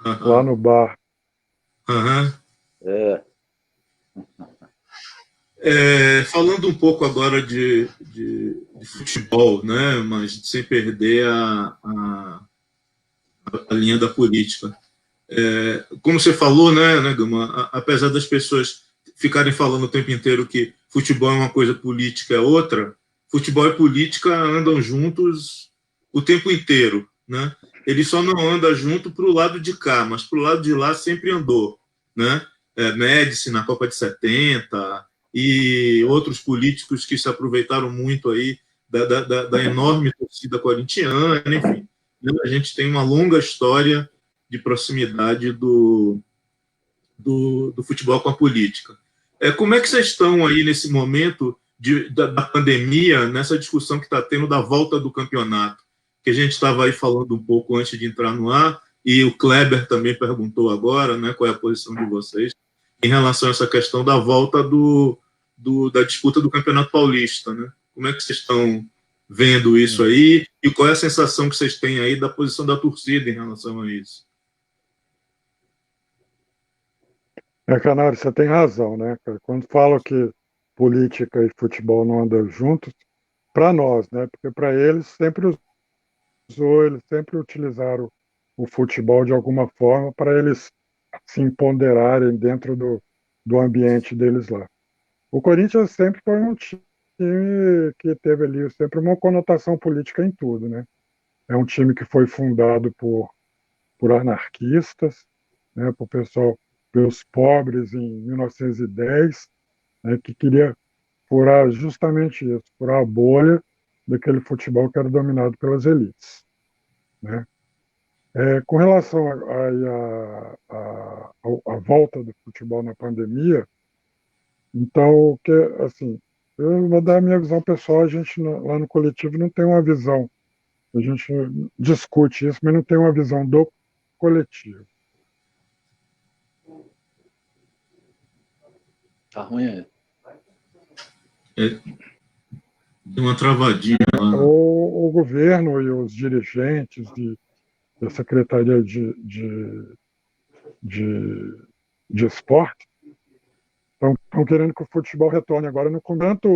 [SPEAKER 2] Lá
[SPEAKER 1] Aham.
[SPEAKER 2] no bar.
[SPEAKER 1] Aham.
[SPEAKER 3] É.
[SPEAKER 1] Falando um pouco agora de futebol, né, mas sem perder a linha da política. Como você falou, né, Gama, apesar das pessoas ficarem falando o tempo inteiro que futebol é uma coisa, política é outra, futebol e política andam juntos o tempo inteiro, né? Ele só não anda junto para o lado de cá, mas para o lado de lá sempre andou, né? Médici na Copa de 70 e outros políticos que se aproveitaram muito aí da enorme torcida corintiana, enfim. A gente tem uma longa história de proximidade do futebol com a política. Como é que vocês estão aí nesse momento da pandemia, nessa discussão que está tendo da volta do campeonato? Que a gente estava aí falando um pouco antes de entrar no ar, e o Kleber também perguntou agora, né, qual é a posição de vocês em relação a essa questão da volta da disputa do Campeonato Paulista, né? Como é que vocês estão vendo isso aí? E qual é a sensação que vocês têm aí da posição da torcida em relação a isso?
[SPEAKER 2] Canário, você tem razão, né, cara? Quando falo que política e futebol não andam juntos, para nós, né? Porque para eles sempre utilizaram o futebol de alguma forma para eles se empoderarem dentro do ambiente deles lá. O Corinthians sempre foi um time que teve ali sempre uma conotação política em tudo, né? É um time que foi fundado por anarquistas, né? Por pessoal, pelos pobres em 1910, né? Que queria furar justamente isso, furar a bolha daquele futebol que era dominado pelas elites, né? Com relação à volta do futebol na pandemia, então, assim, eu vou dar a minha visão pessoal, a gente lá no coletivo não tem uma visão, a gente discute isso, mas não tem uma visão do coletivo.
[SPEAKER 3] Tá ruim aí.
[SPEAKER 1] Deu uma travadinha lá.
[SPEAKER 2] O governo e os dirigentes da Secretaria de, de Esporte estão querendo que o futebol retorne agora no tanto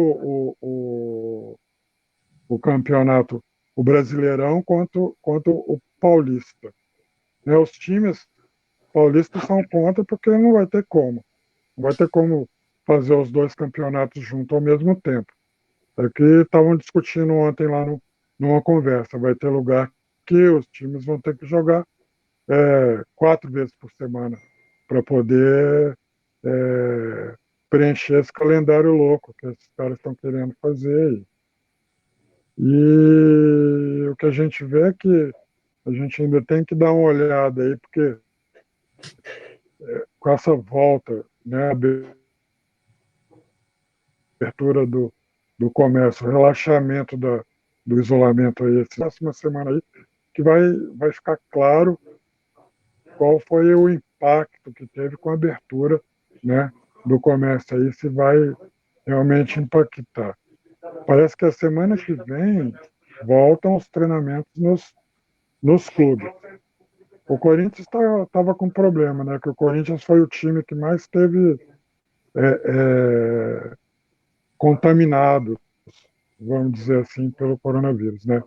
[SPEAKER 2] o campeonato, o Brasileirão, quanto o Paulista. Né? Os times paulistas são contra porque não vai ter como. Não vai ter como fazer os dois campeonatos juntos ao mesmo tempo. É que estavam discutindo ontem lá numa conversa. Vai ter lugar que os times vão ter que jogar 4 vezes por semana para poder preencher esse calendário louco que esses caras estão querendo fazer aí. E o que a gente vê é que a gente ainda tem que dar uma olhada aí, porque com essa volta, né, abertura do comércio, relaxamento do isolamento aí, essa próxima semana aí, que vai ficar claro qual foi o impacto que teve com a abertura, né, do comércio aí, se vai realmente impactar. Parece que a semana que vem voltam os treinamentos nos clubes. O Corinthians estava com problema, né? Que o Corinthians foi o time que mais teve contaminados, vamos dizer assim, pelo coronavírus, né?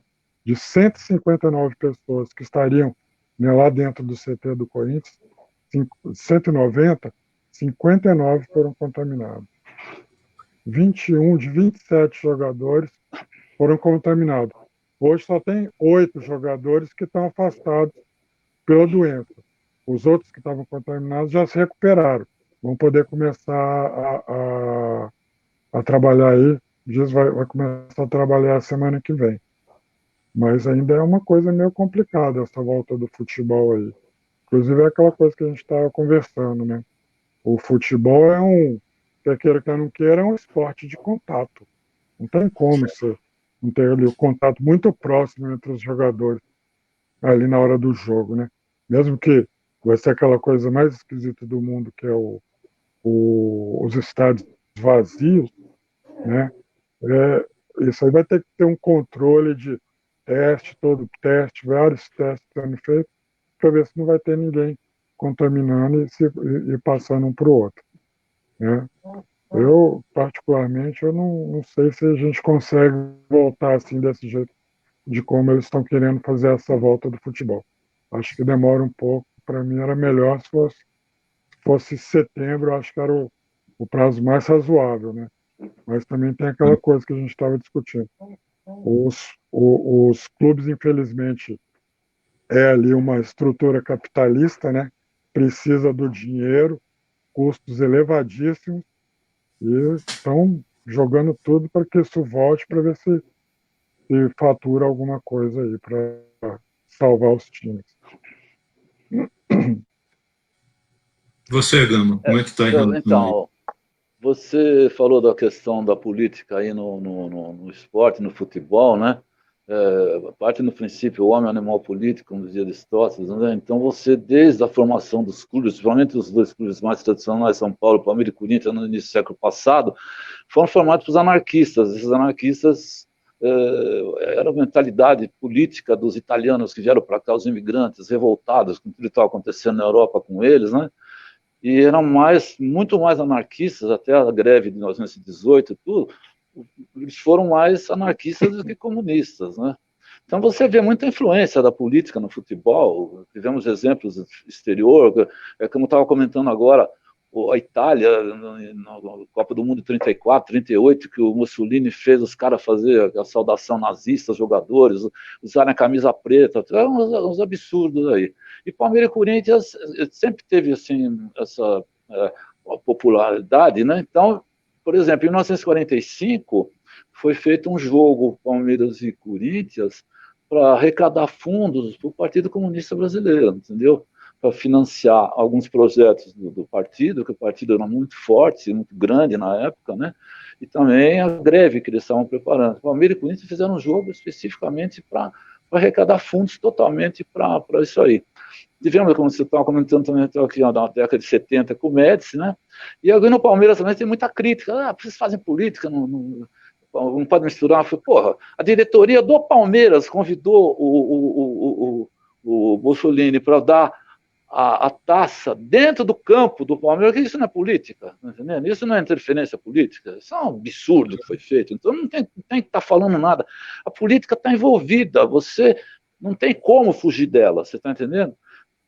[SPEAKER 2] De 159 pessoas que estariam, né, lá dentro do CT do Corinthians, 190, 59 foram contaminados. 21 de 27 jogadores foram contaminados. Hoje só tem 8 jogadores que estão afastados pela doença. Os outros que estavam contaminados já se recuperaram. Vão poder começar a trabalhar aí. Dias vai começar a trabalhar a semana que vem. Mas ainda é uma coisa meio complicada essa volta do futebol aí. Inclusive é aquela coisa que a gente estava conversando, né? O futebol quer queira, quer não queira, é um esporte de contato. Não tem como você não ter ali o contato muito próximo entre os jogadores ali na hora do jogo, né? Mesmo que vai ser aquela coisa mais esquisita do mundo, que é os estádios vazios, né? Isso aí vai ter que ter um controle de teste, vários testes sendo feitos, para ver se não vai ter ninguém contaminando e passando um para o outro, né? Eu, particularmente, eu não sei se a gente consegue voltar assim desse jeito, de como eles estão querendo fazer essa volta do futebol. Acho que demora um pouco. Para mim era melhor se fosse setembro, acho que era o prazo mais razoável, né? Mas também tem aquela coisa que a gente estava discutindo. Os clubes, infelizmente, é ali uma estrutura capitalista, né? Precisa do dinheiro, custos elevadíssimos, e estão jogando tudo para que isso volte, para ver se fatura alguma coisa aí para salvar os times.
[SPEAKER 1] Você, Gama, como é que está em relação
[SPEAKER 3] Então, você falou da questão da política aí no esporte, no futebol, né? Parte no princípio, o homem é um animal político, como dizia Aristóteles, né? Então você, desde a formação dos clubes, principalmente os dois clubes mais tradicionais, São Paulo, Palmeiras e Corinthians, no início do século passado, foram formados por anarquistas. Esses anarquistas era a mentalidade política dos italianos que vieram para cá, os imigrantes revoltados com tudo que estava acontecendo na Europa com eles, né? E eram muito mais anarquistas, até a greve de 1918 e tudo, eles foram mais anarquistas do que comunistas, né? Então você vê muita influência da política no futebol, tivemos exemplos do exterior, como eu estava comentando agora, a Itália, na Copa do Mundo 34, 38, que o Mussolini fez os caras fazer a saudação nazista, os jogadores, usarem a camisa preta, uns absurdos aí. E Palmeiras e Corinthians sempre teve assim, essa popularidade, né? Então, por exemplo, em 1945, foi feito um jogo Palmeiras e Corinthians para arrecadar fundos para o Partido Comunista Brasileiro, entendeu? Para financiar alguns projetos do partido, que o partido era muito forte, muito grande na época, né? E também a greve que eles estavam preparando. Palmeiras e Corinthians fizeram um jogo especificamente para arrecadar fundos totalmente para isso aí. Tivemos, como você estava comentando também, aqui na década de 70 com o Médici, né? E alguém no Palmeiras também tem muita crítica. Vocês fazem política, não pode misturar. Falei, porra, a diretoria do Palmeiras convidou o Mussolini para dar a taça dentro do campo do Palmeiras, que isso não é política, tá entendendo? Isso não é interferência política, isso é um absurdo que foi feito. Então não tem que estar falando nada. A política está envolvida, você não tem como fugir dela, você está entendendo?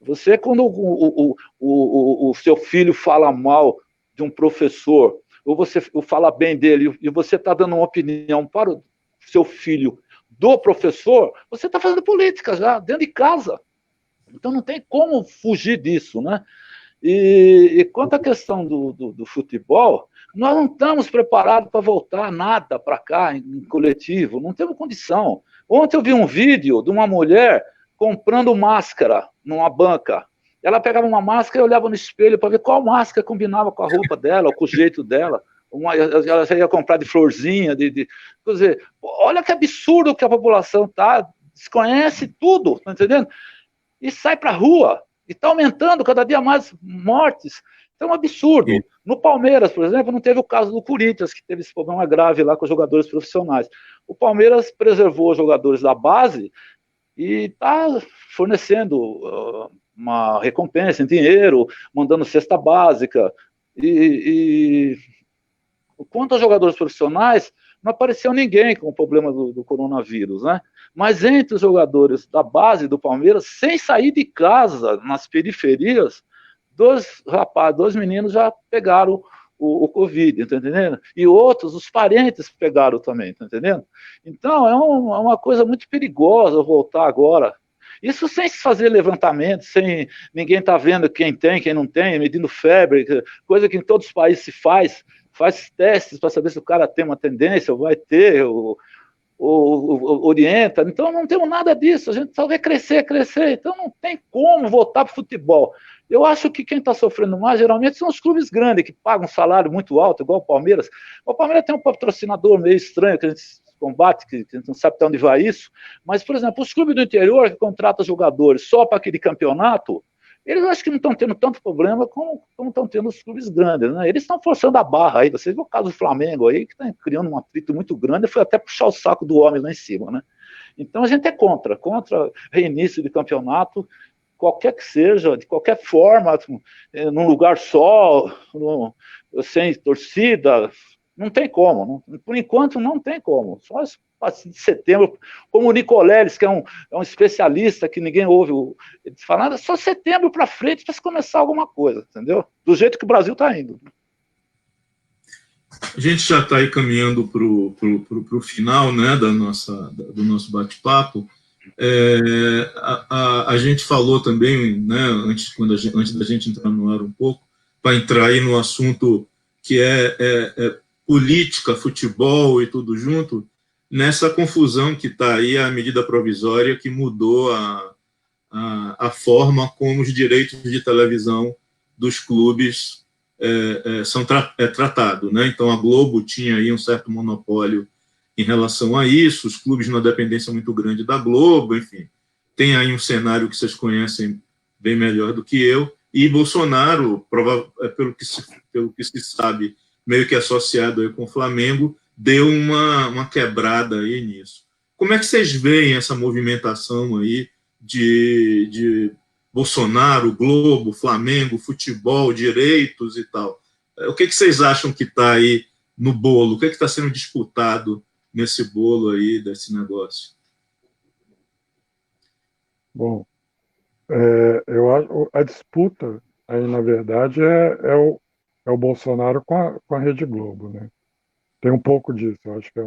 [SPEAKER 3] Você, quando o seu filho fala mal de um professor, ou você fala bem dele, e você está dando uma opinião para o seu filho do professor, você está fazendo política já, dentro de casa. Então não tem como fugir disso, né? E quanto à questão do futebol, Nós não estamos preparados para voltar nada para cá em coletivo, não temos condição. Ontem eu vi um vídeo de uma mulher comprando máscara numa banca. Ela pegava uma máscara e olhava no espelho para ver qual máscara combinava com a roupa dela, ou com o jeito dela. Ela já ia comprar de florzinha, quer dizer, olha que absurdo que a população tá, desconhece tudo, tá entendendo? E sai para a rua, e está aumentando cada dia mais mortes. Então é um absurdo. No Palmeiras, por exemplo, não teve o caso do Corinthians, que teve esse problema grave lá com os jogadores profissionais. O Palmeiras preservou os jogadores da base e está fornecendo uma recompensa em dinheiro, mandando cesta básica. Quanto aos jogadores profissionais, não apareceu ninguém com o problema do coronavírus, né? Mas entre os jogadores da base do Palmeiras, sem sair de casa, nas periferias, dois meninos já pegaram o Covid, tá entendendo? E outros, os parentes pegaram também, tá entendendo? Então, é uma coisa muito perigosa voltar agora. Isso sem se fazer levantamento, sem ninguém tá vendo quem tem, quem não tem, medindo febre, coisa que em todos os países se faz testes para saber se o cara tem uma tendência, ou vai ter, ou orienta. Então não temos nada disso, a gente só vê crescer, então não tem como voltar para o futebol. Eu acho que quem está sofrendo mais, geralmente, são os clubes grandes, que pagam um salário muito alto, igual o Palmeiras. O Palmeiras tem um patrocinador meio estranho, que a gente combate, que a gente não sabe até onde vai isso, mas, por exemplo, os clubes do interior que contratam jogadores só para aquele campeonato, eles acho que não estão tendo tanto problema como estão tendo os clubes grandes, né? Eles estão forçando a barra aí. Vocês viram o caso do Flamengo aí, que está criando um atrito muito grande, foi até puxar o saco do homem lá em cima, né? Então a gente é contra reinício de campeonato, qualquer que seja, de qualquer forma, num lugar só, sem torcida, não tem como. Por enquanto não tem como. Só de setembro, como o Nicoleles, que é um especialista que ninguém ouve ele falar, só setembro para frente para se começar alguma coisa, entendeu? Do jeito que o Brasil está indo.
[SPEAKER 1] A gente já está aí caminhando para o final, né, do nosso bate-papo. A gente falou também, né, antes da gente entrar no ar um pouco, para entrar aí no assunto que é política, futebol e tudo junto, nessa confusão que está aí a medida provisória que mudou a forma como os direitos de televisão dos clubes são tratados, né? Então a Globo tinha aí um certo monopólio em relação a isso, os clubes numa dependência muito grande da Globo, enfim, tem aí um cenário que vocês conhecem bem melhor do que eu, e Bolsonaro, pelo que se sabe, meio que associado aí com o Flamengo, deu uma quebrada aí nisso. Como é que vocês veem essa movimentação aí de Bolsonaro, Globo, Flamengo, futebol, direitos e tal? O que vocês acham que está aí no bolo? O que está sendo disputado nesse bolo aí desse negócio?
[SPEAKER 2] Bom, eu acho a disputa aí, na verdade, é o Bolsonaro com a Rede Globo, né? Tem um pouco disso, eu acho que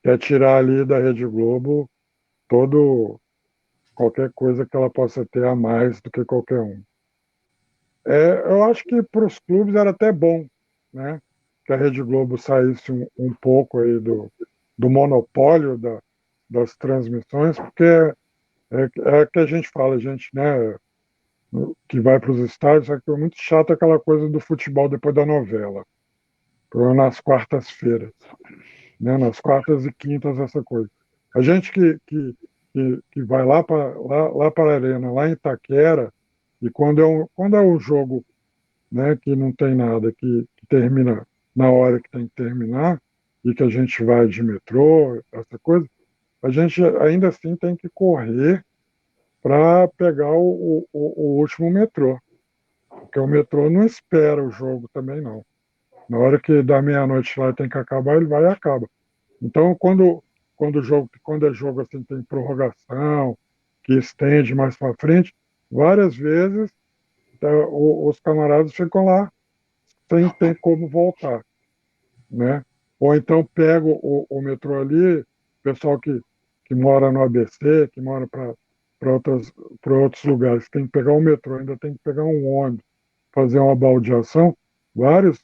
[SPEAKER 2] quer tirar ali da Rede Globo qualquer coisa que ela possa ter a mais do que qualquer um. Eu acho que para os clubes era até bom, né, que a Rede Globo saísse um pouco aí do monopólio das transmissões, porque é que a gente fala, né, que vai para os estádios, só que é muito chato aquela coisa do futebol depois da novela, nas quartas-feiras, né, nas quartas e quintas, essa coisa. A gente que vai lá para a Arena, lá em Itaquera, e quando é um jogo, né, que não tem nada, que termina na hora que tem que terminar, e que a gente vai de metrô, essa coisa, a gente ainda assim tem que correr para pegar o último metrô, porque o metrô não espera o jogo também, não. Na hora que dá meia-noite lá tem que acabar, ele vai e acaba. Então, quando é jogo assim, tem prorrogação, que estende mais para frente, várias vezes os camaradas ficam lá sem ter como voltar, né? Ou então pega o metrô ali, pessoal que mora no ABC, que mora para outros lugares, tem que pegar o metrô, ainda tem que pegar um ônibus, fazer uma baldeação, vários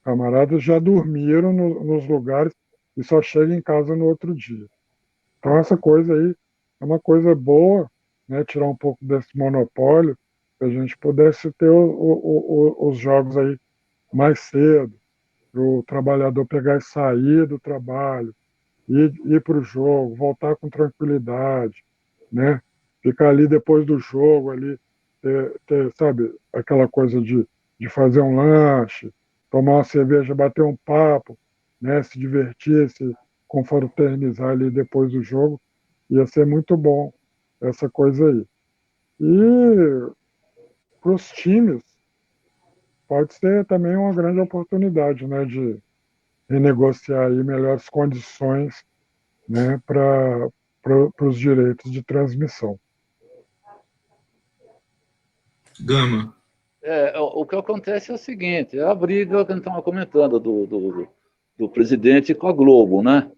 [SPEAKER 2] camaradas já dormiram nos lugares e só chegam em casa no outro dia. Então, essa coisa aí é uma coisa boa, né? Tirar um pouco desse monopólio, que a gente pudesse ter os jogos aí mais cedo, para o trabalhador pegar e sair do trabalho, ir para o jogo, voltar com tranquilidade, né? Ficar ali depois do jogo, ali, sabe, aquela coisa de fazer um lanche, tomar uma cerveja, bater um papo, né? Se divertir, se confraternizar ali depois do jogo, ia ser muito bom essa coisa aí. E para os times, pode ser também uma grande oportunidade, né? De renegociar aí melhores condições, né, para os direitos de transmissão.
[SPEAKER 1] Gama.
[SPEAKER 3] O que acontece é o seguinte, é a briga que a gente estava comentando do presidente com a Globo, né?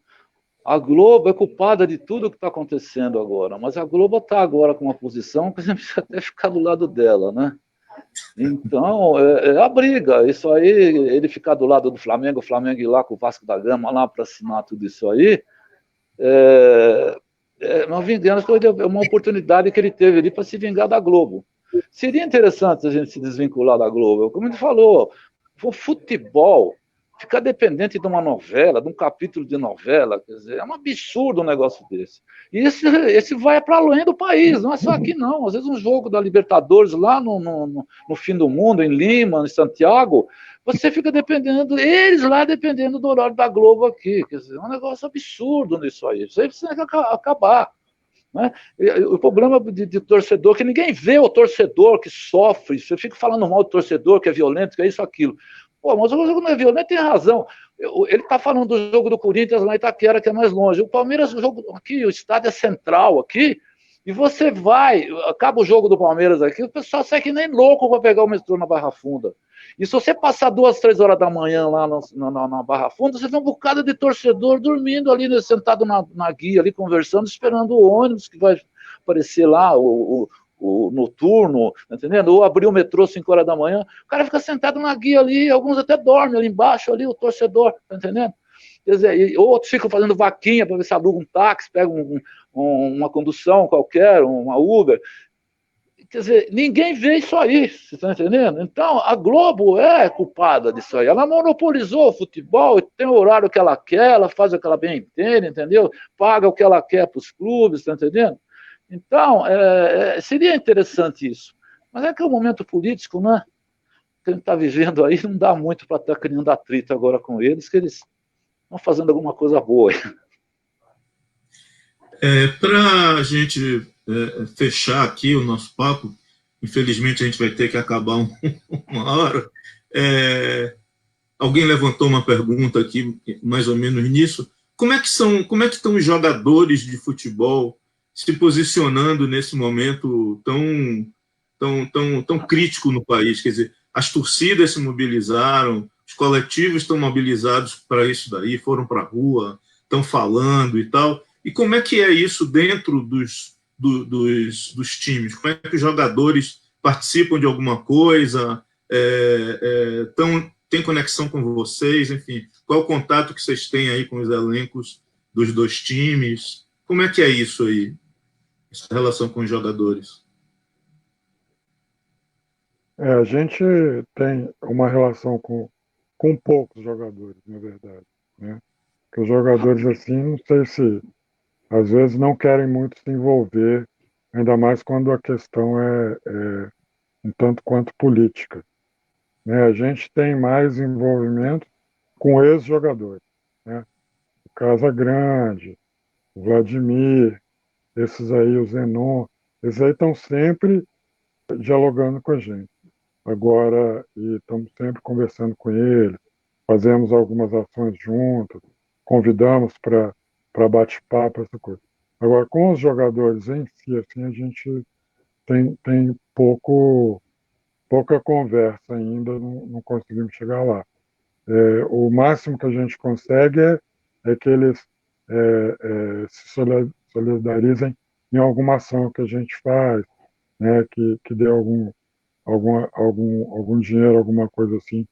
[SPEAKER 3] A Globo é culpada de tudo que está acontecendo agora, mas a Globo está agora com uma posição que a gente precisa até ficar do lado dela, né? Então, é a briga. Isso aí, ele ficar do lado do Flamengo, o Flamengo ir lá com o Vasco da Gama lá para assinar tudo isso aí, é uma vingança, é uma oportunidade que ele teve ali para se vingar da Globo. Seria interessante a gente se desvincular da Globo. Como ele falou, o futebol, ficar dependente de uma novela, de um capítulo de novela, quer dizer, é um absurdo um negócio desse. E esse vai para além do país, não é só aqui não. Às vezes um jogo da Libertadores lá no fim do mundo, em Lima, em Santiago, você fica dependendo, eles lá dependendo do horário da Globo aqui. Quer dizer, é um negócio absurdo nisso aí. Isso aí precisa acabar. Né? O problema de torcedor é que ninguém vê o torcedor que sofre. Você fica falando mal do torcedor, que é violento, que é isso, aquilo. Pô, mas o jogo não é violento, tem razão. Ele está falando do jogo do Corinthians lá em Itaquera, que é mais longe. O Palmeiras, o jogo aqui, o estádio é central aqui, e você vai, acaba o jogo do Palmeiras aqui, o pessoal sai que nem louco para pegar o metrô na Barra Funda. E se você passar 2, 3 horas da manhã lá na Barra Funda, você vê um bocado de torcedor dormindo ali, né, sentado na guia, ali conversando, esperando o ônibus que vai aparecer lá, o noturno, tá entendendo? Ou abrir o metrô 5 horas da manhã, o cara fica sentado na guia ali, alguns até dormem ali embaixo, ali, o torcedor, tá entendendo? Quer dizer, outros ficam fazendo vaquinha para ver se aluga um táxi, pega uma condução qualquer, uma Uber. Quer dizer, ninguém vê isso aí, você está entendendo? Então, a Globo é culpada disso aí. Ela monopolizou o futebol, tem o horário que ela quer, ela faz o que ela bem entende, entendeu? Paga o que ela quer para os clubes, está entendendo? Então, seria interessante isso. Mas é que é um momento político, né? Que a gente está vivendo aí, não dá muito para estar criando atrito agora com eles, que eles estão fazendo alguma coisa boa.
[SPEAKER 1] Para a gente fechar aqui o nosso papo, infelizmente a gente vai ter que acabar uma hora. Alguém levantou uma pergunta aqui, mais ou menos nisso. Como é que estão os jogadores de futebol se posicionando nesse momento tão crítico no país? Quer dizer, as torcidas se mobilizaram, os coletivos estão mobilizados para isso daí, foram para a rua, estão falando e tal. E como é que é isso dentro dos times? Como é que os jogadores participam de alguma coisa? Tem conexão com vocês? Enfim, qual é o contato que vocês têm aí com os elencos dos 2 times? Como é que é isso aí, essa relação com os jogadores?
[SPEAKER 2] A gente tem uma relação com poucos jogadores, na verdade, né? Porque os jogadores, assim, não sei se às vezes não querem muito se envolver, ainda mais quando a questão é um tanto quanto política, né? A gente tem mais envolvimento com ex-jogadores, né? O Casagrande, o Vladimir, esses aí, o Zenon, esses aí estão sempre dialogando com a gente. Agora, e estamos sempre conversando com eles, fazemos algumas ações juntos, convidamos para bate-papo, essa coisa. Agora, com os jogadores em si, assim, a gente tem pouca conversa ainda, não conseguimos chegar lá. O máximo que a gente consegue é que eles se solidarizem em alguma ação que a gente faz, né, que dê algum dinheiro, alguma coisa assim,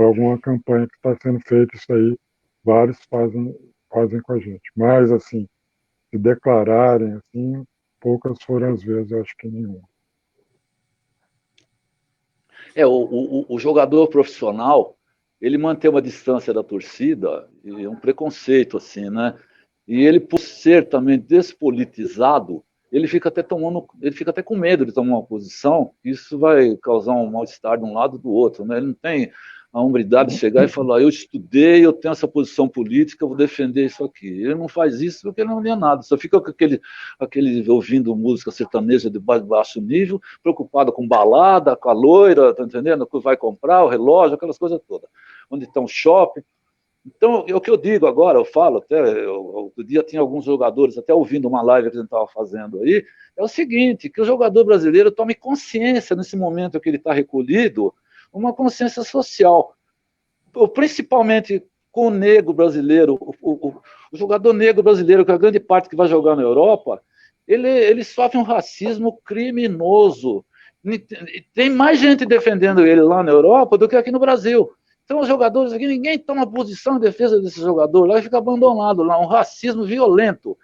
[SPEAKER 2] alguma campanha que está sendo feita, isso aí, vários fazem com a gente. Mas, assim, se declararem, assim, poucas foram as vezes, eu acho que nenhuma.
[SPEAKER 3] O jogador profissional, ele mantém uma distância da torcida e um preconceito, assim, né? E ele, por ser também despolitizado, ele fica até com medo de tomar uma posição, isso vai causar um mal-estar de um lado ou do outro, né? Ele não tem a hombridade de chegar e falar, eu estudei, eu tenho essa posição política, eu vou defender isso aqui. Ele não faz isso porque ele não lê nada, só fica com aquele ouvindo música sertaneja de baixo nível, preocupado com balada, com a loira, tá entendendo? O que vai comprar, o relógio, aquelas coisas todas. Onde está o shopping. Então, é o que eu digo agora, eu falo, outro dia tinha alguns jogadores, até ouvindo uma live que a gente estava fazendo aí, é o seguinte, que o jogador brasileiro tome consciência nesse momento que ele está recolhido, uma consciência social, principalmente com o negro brasileiro, o jogador negro brasileiro, que é a grande parte que vai jogar na Europa, ele sofre um racismo criminoso. Tem mais gente defendendo ele lá na Europa do que aqui no Brasil. Então, os jogadores aqui, ninguém toma posição em defesa desse jogador, lá fica abandonado, lá, um racismo violento.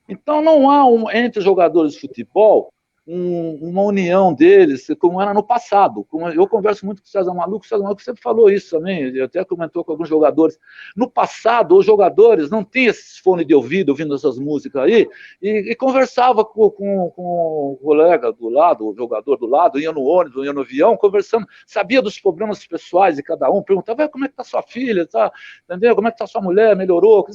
[SPEAKER 3] Então, não há entre os jogadores de futebol uma união deles, como era no passado. Eu converso muito com o César Maluco sempre falou isso também, ele até comentou com alguns jogadores. No passado, os jogadores não tinham esses fones de ouvido, ouvindo essas músicas aí, e conversava com o colega do lado, o jogador do lado, ia no ônibus, ia no avião, conversando, sabia dos problemas pessoais de cada um, perguntava como é que está sua filha, tá? Entendeu? Como é que está sua mulher, melhorou?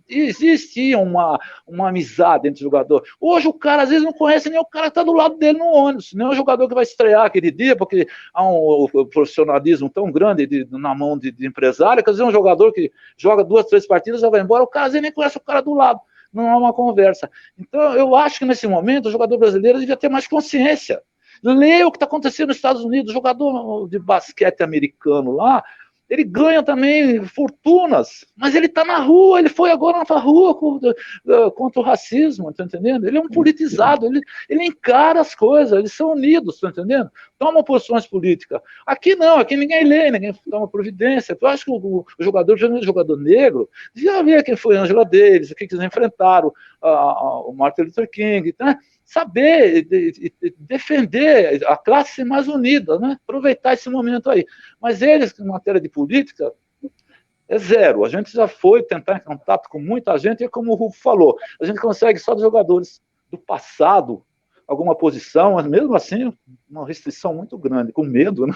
[SPEAKER 3] Existia uma amizade entre o jogador. Hoje o cara às vezes não conhece nem o cara que está do lado dele no ônibus, nem o jogador que vai estrear aquele dia, porque há um profissionalismo tão grande na mão de empresário, que às vezes um jogador que joga 2, 3 partidas já vai embora, o cara às vezes nem conhece o cara do lado, não há uma conversa. Então eu acho que nesse momento o jogador brasileiro devia ter mais consciência. Lê o que está acontecendo nos Estados Unidos, o jogador de basquete americano lá, ele ganha também fortunas, mas ele está na rua, ele foi agora na rua contra o racismo, tá entendendo? Ele é um politizado, ele encara as coisas, eles são unidos, tá entendendo? Tomam posições políticas. Aqui não, aqui ninguém lê, ninguém toma providência. Eu acho que o jogador negro, já vê quem foi Angela Davis, o que eles enfrentaram, o Martin Luther King, né? Saber defender a classe mais unida, né? Aproveitar esse momento aí. Mas eles, em matéria de política, é zero. A gente já foi tentar em contato com muita gente, e como o Rufo falou, a gente consegue só dos jogadores do passado alguma posição, mas mesmo assim, uma restrição muito grande, com medo, né?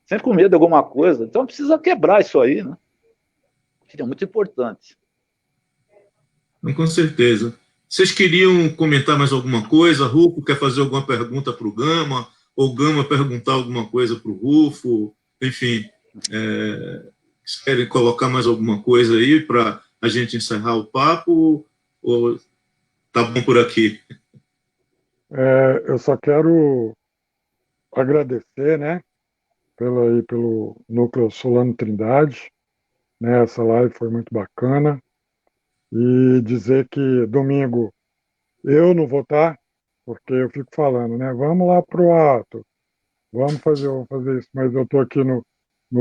[SPEAKER 3] Sempre com medo de alguma coisa. Então precisa quebrar isso aí, né? É muito importante.
[SPEAKER 1] Com certeza. Vocês queriam comentar mais alguma coisa? Rufo quer fazer alguma pergunta para o Gama? Ou o Gama perguntar alguma coisa para o Rufo? Enfim, vocês querem colocar mais alguma coisa aí para a gente encerrar o papo? Ou tá bom por aqui?
[SPEAKER 2] Eu só quero agradecer, né, pelo Núcleo Solano Trindade, né, essa live foi muito bacana, e dizer que domingo eu não vou estar, porque eu fico falando, né, vamos lá pro ato, vamos fazer isso, mas eu estou aqui no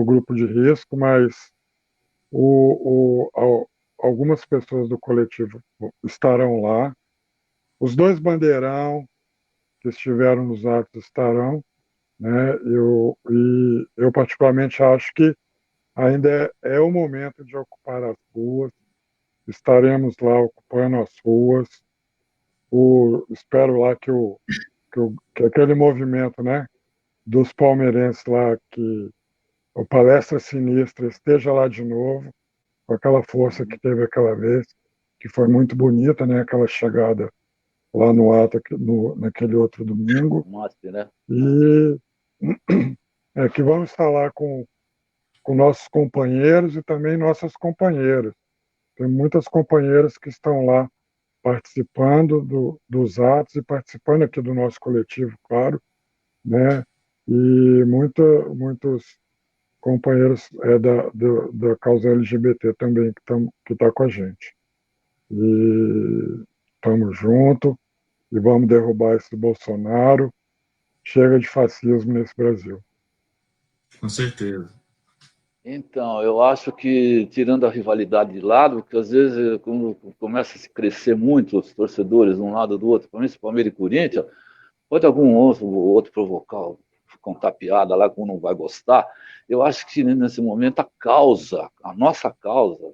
[SPEAKER 2] grupo de risco, mas algumas pessoas do coletivo estarão lá, os 2 bandeirão que estiveram nos atos estarão, né? Eu particularmente acho que ainda é o momento de ocupar as ruas. Estaremos lá ocupando as ruas. Espero lá que aquele movimento, né, dos palmeirenses lá, que o Palestra Sinistra esteja lá de novo, com aquela força que teve aquela vez, que foi muito bonita, né, aquela chegada lá no ato, naquele outro domingo.
[SPEAKER 3] Mostre, né?
[SPEAKER 2] E que vamos estar lá com nossos companheiros e também nossas companheiras. Tem muitas companheiras que estão lá participando dos atos e participando aqui do nosso coletivo, claro, né? E muitos companheiros da causa LGBT também que tá com a gente. E estamos juntos e vamos derrubar esse Bolsonaro. Chega de fascismo nesse Brasil.
[SPEAKER 1] Com certeza.
[SPEAKER 3] Então, eu acho que, tirando a rivalidade de lado, porque às vezes, quando começa a se crescer muito os torcedores de um lado ou do outro, principalmente Palmeiras e Corinthians, pode algum outro provocar, contar piada lá, como não vai gostar. Eu acho que, nesse momento, a nossa causa,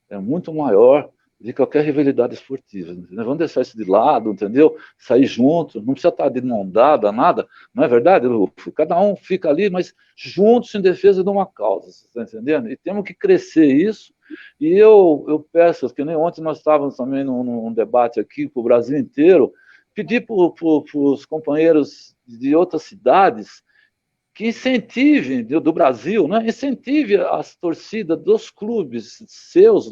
[SPEAKER 3] é muito maior de qualquer rivalidade esportiva. Entendeu? Vamos deixar isso de lado, entendeu? Sair junto, não precisa estar de mão dada, nada. Não é verdade, Lufo? Cada um fica ali, mas juntos em defesa de uma causa, você está entendendo? E temos que crescer isso. E eu peço, que nem ontem nós estávamos também num debate aqui com o Brasil inteiro, pedir para os companheiros de outras cidades que incentive, do Brasil, né? Incentive as torcidas dos clubes seus,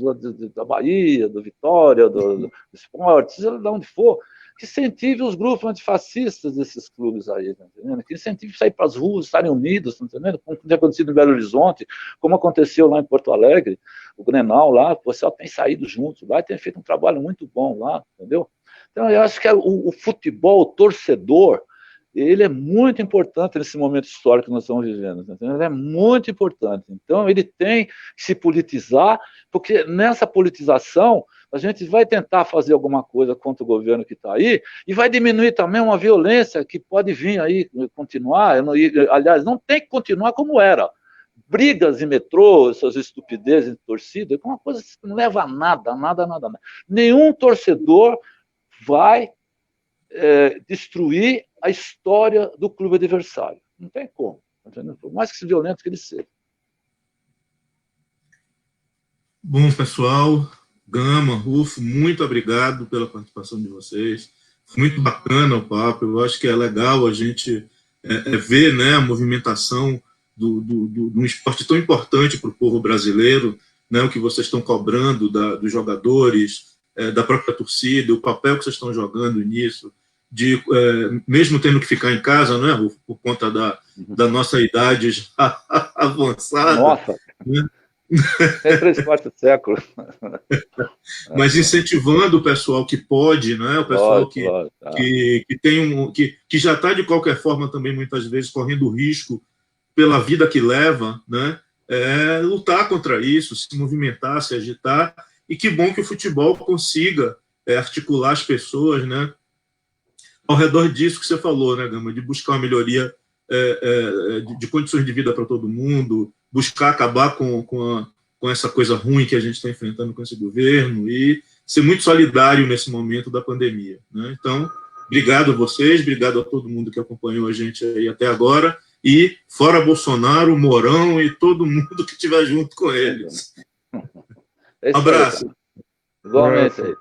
[SPEAKER 3] da Bahia, do Vitória, do Sport, seja de onde for, que incentive os grupos antifascistas desses clubes aí, tá entendendo? Que incentive sair para as ruas, estarem unidos, tá entendendo? Como tem acontecido em Belo Horizonte, como aconteceu lá em Porto Alegre, o Grenal lá, o pessoal tem saído juntos lá e tem feito um trabalho muito bom lá, entendeu? Então, eu acho que o futebol, o torcedor, ele é muito importante nesse momento histórico que nós estamos vivendo. Tá? Ele é muito importante. Então, ele tem que se politizar, porque nessa politização a gente vai tentar fazer alguma coisa contra o governo que está aí e vai diminuir também uma violência que pode vir aí, continuar. Aliás, não tem que continuar como era. Brigas em metrô, essas estupidezes de torcida, é uma coisa que não leva a nada. Nenhum torcedor vai destruir a história do clube adversário. Não tem como, entendeu? Por mais que violento que ele seja.
[SPEAKER 1] Bom, pessoal, Gama, Rufo, muito obrigado pela participação de vocês. Foi muito bacana o papo. Eu acho que é legal a gente ver, né, a movimentação de um esporte tão importante para o povo brasileiro, né, o que vocês estão cobrando dos jogadores, da própria torcida, o papel que vocês estão jogando nisso, mesmo tendo que ficar em casa, né, Rufo, por conta da nossa idade já avançada.
[SPEAKER 3] Nossa! Né? Tem 3/4 séculos.
[SPEAKER 1] Mas incentivando o pessoal que pode, né? O pessoal que já está, de qualquer forma, também, muitas vezes, correndo risco pela vida que leva, né? Lutar contra isso, se movimentar, se agitar. E que bom que o futebol consiga articular as pessoas, né? Ao redor disso que você falou, né, Gama? De buscar uma melhoria de condições de vida para todo mundo, buscar acabar com essa coisa ruim que a gente está enfrentando com esse governo e ser muito solidário nesse momento da pandemia, né? Então, obrigado a vocês, obrigado a todo mundo que acompanhou a gente aí até agora e fora Bolsonaro, Mourão e todo mundo que estiver junto com eles.
[SPEAKER 3] Um
[SPEAKER 1] abraço.
[SPEAKER 3] Igualmente aí.